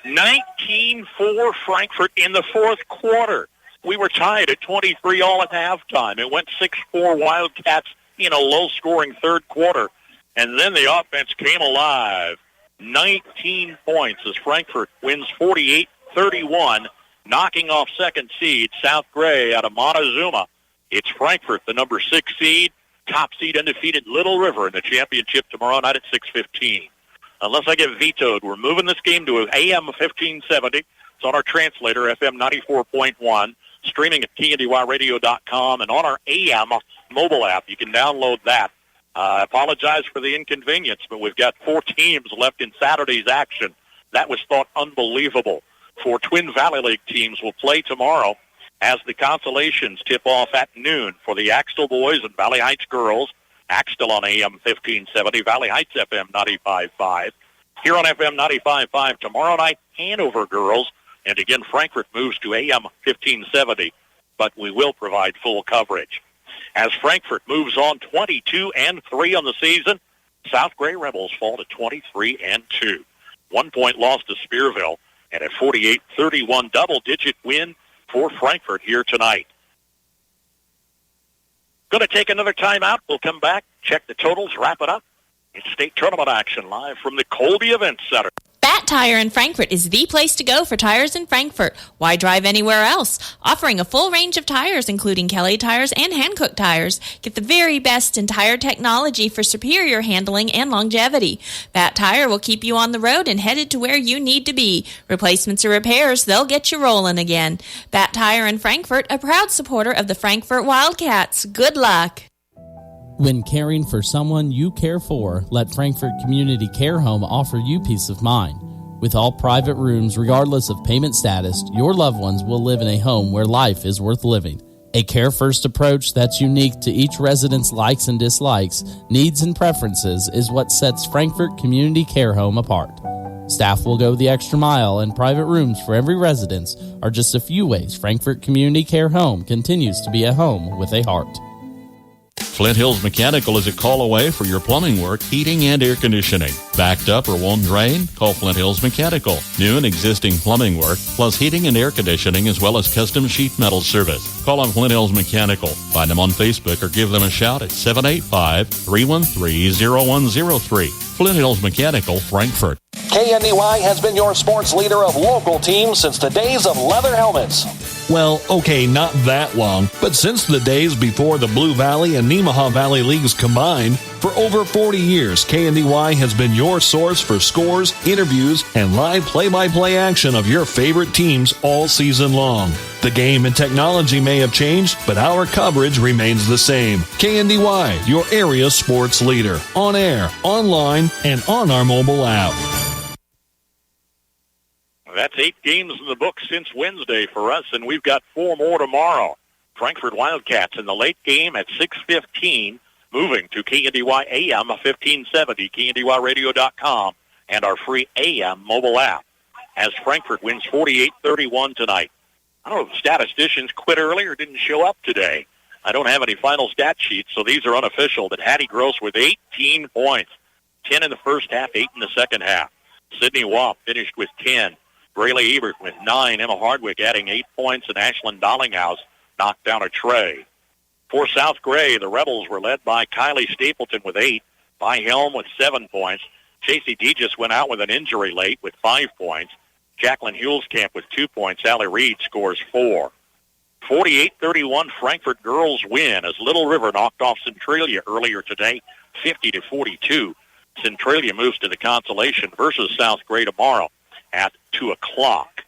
19-4 Frankfort in the fourth quarter. We were tied at 23 all at halftime. It went 6-4 Wildcats in a low-scoring third quarter. And then the offense came alive. 19 points as Frankfort wins 48-31, knocking off second seed South Gray out of Montezuma. It's Frankfort, the number 6 seed, top seed undefeated Little River in the championship tomorrow night at 6:15. Unless I get vetoed, we're moving this game to AM 1570. It's on our translator, FM 94.1, streaming at KNDYradio.com, and on our AM mobile app. You can download that. I apologize for the inconvenience, but we've got 4 teams left in Saturday's action. That was thought unbelievable. 4 Twin Valley League teams will play tomorrow as the consolations tip off at noon for the Axtell boys and Valley Heights girls. Axtell on AM 1570, Valley Heights FM 95.5. Here on FM 95.5 tomorrow night, Hanover girls. And again, Frankfort moves to AM 1570, but we will provide full coverage. As Frankfort moves on 22-3 on the season, South Gray Rebels fall to 23-2. 1 point loss to Spearville, and a 48-31 double-digit win for Frankfort here tonight. Going to take another timeout. We'll come back, check the totals, wrap it up. It's state tournament action live from the Colby Event Center. Bat Tire in Frankfort is the place to go for tires in Frankfort. Why drive anywhere else? Offering a full range of tires, including Kelly tires and Hankook tires. Get the very best in tire technology for superior handling and longevity. That Tire will keep you on the road and headed to where you need to be. Replacements or repairs, they'll get you rolling again. Bat Tire in Frankfort, a proud supporter of the Frankfort Wildcats. Good luck. When caring for someone you care for, let Frankfort Community Care Home offer you peace of mind. With all private rooms, regardless of payment status, your loved ones will live in a home where life is worth living. A care-first approach that's unique to each resident's likes and dislikes, needs and preferences is what sets Frankfort Community Care Home apart. Staff will go the extra mile, and private rooms for every residence are just a few ways Frankfort Community Care Home continues to be a home with a heart. Flint Hills Mechanical is a call away for your plumbing work, heating, and air conditioning. Backed up or won't drain? Call Flint Hills Mechanical. New and existing plumbing work, plus heating and air conditioning, as well as custom sheet metal service. Call on Flint Hills Mechanical. Find them on Facebook or give them a shout at 785-313-0103. Flint Hills Mechanical, Frankfort. KNDY has been your sports leader of local teams since the days of leather helmets. Well, okay, not that long, but since the days before the Blue Valley and Nemaha Valley Leagues combined, for over 40 years, KNDY has been your source for scores, interviews, and live play-by-play action of your favorite teams all season long. The game and technology may have changed, but our coverage remains the same. KNDY, your area sports leader, on air, online, and on our mobile app. That's 8 games in the books since Wednesday for us, and we've got 4 more tomorrow. Frankfort Wildcats in the late game at 6:15, moving to KNDY AM 1570, KNDYradio.com, and our free AM mobile app, as Frankfort wins 48-31 tonight. I don't know if the statisticians quit early or didn't show up today. I don't have any final stat sheets, so these are unofficial, but Hattie Gross with 18 points, 10 in the first half, 8 in the second half. Sydney Waugh finished with 10. Braylee Ebert with 9, Emma Hardwick adding 8 points, and Ashlyn Dollinghouse knocked down a tray. For South Gray, the Rebels were led by Kylie Stapleton with 8, by Helm with 7 points. Chasey Degis went out with an injury late with 5 points. Jacqueline Hulskamp with 2 points. Allie Reed scores 4. 48-31 Frankfort girls win as Little River knocked off Centralia earlier today, 50-42. Centralia moves to the consolation versus South Gray tomorrow at 2 o'clock.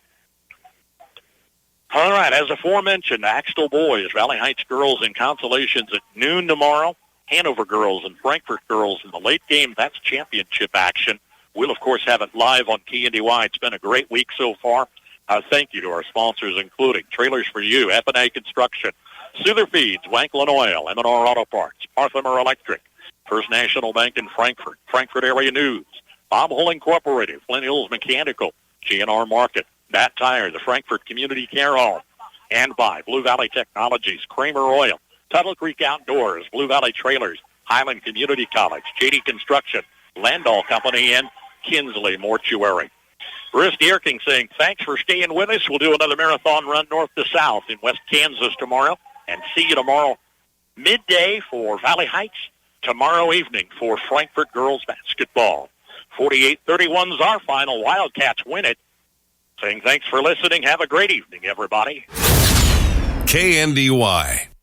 All right, as aforementioned, Axtell boys, Valley Heights girls in consolations at noon tomorrow. Hanover girls and Frankfort girls in the late game. That's championship action. We'll, of course, have it live on KNDY. It's been a great week so far. Thank you to our sponsors, including Trailers for You, F&A Construction, Souther Feeds, Wanklin Oil, M&R Auto Parts, Parthimer Electric, First National Bank in Frankfort, Frankfort Area News, Bob Hull Incorporated, Flint Hills Mechanical, GNR Market, Bat Tire, the Frankfort Community Care Home, and by Blue Valley Technologies, Kramer Oil, Tuttle Creek Outdoors, Blue Valley Trailers, Highland Community College, JD Construction, Landall Company, and Kinsley Mortuary. Rusty Erking saying, thanks for staying with us. We'll do another marathon run north to south in West Kansas tomorrow, and see you tomorrow midday for Valley Heights, tomorrow evening for Frankfort girls basketball. 48-31 is our final. Wildcats win it. Saying thanks for listening. Have a great evening, everybody. KNDY.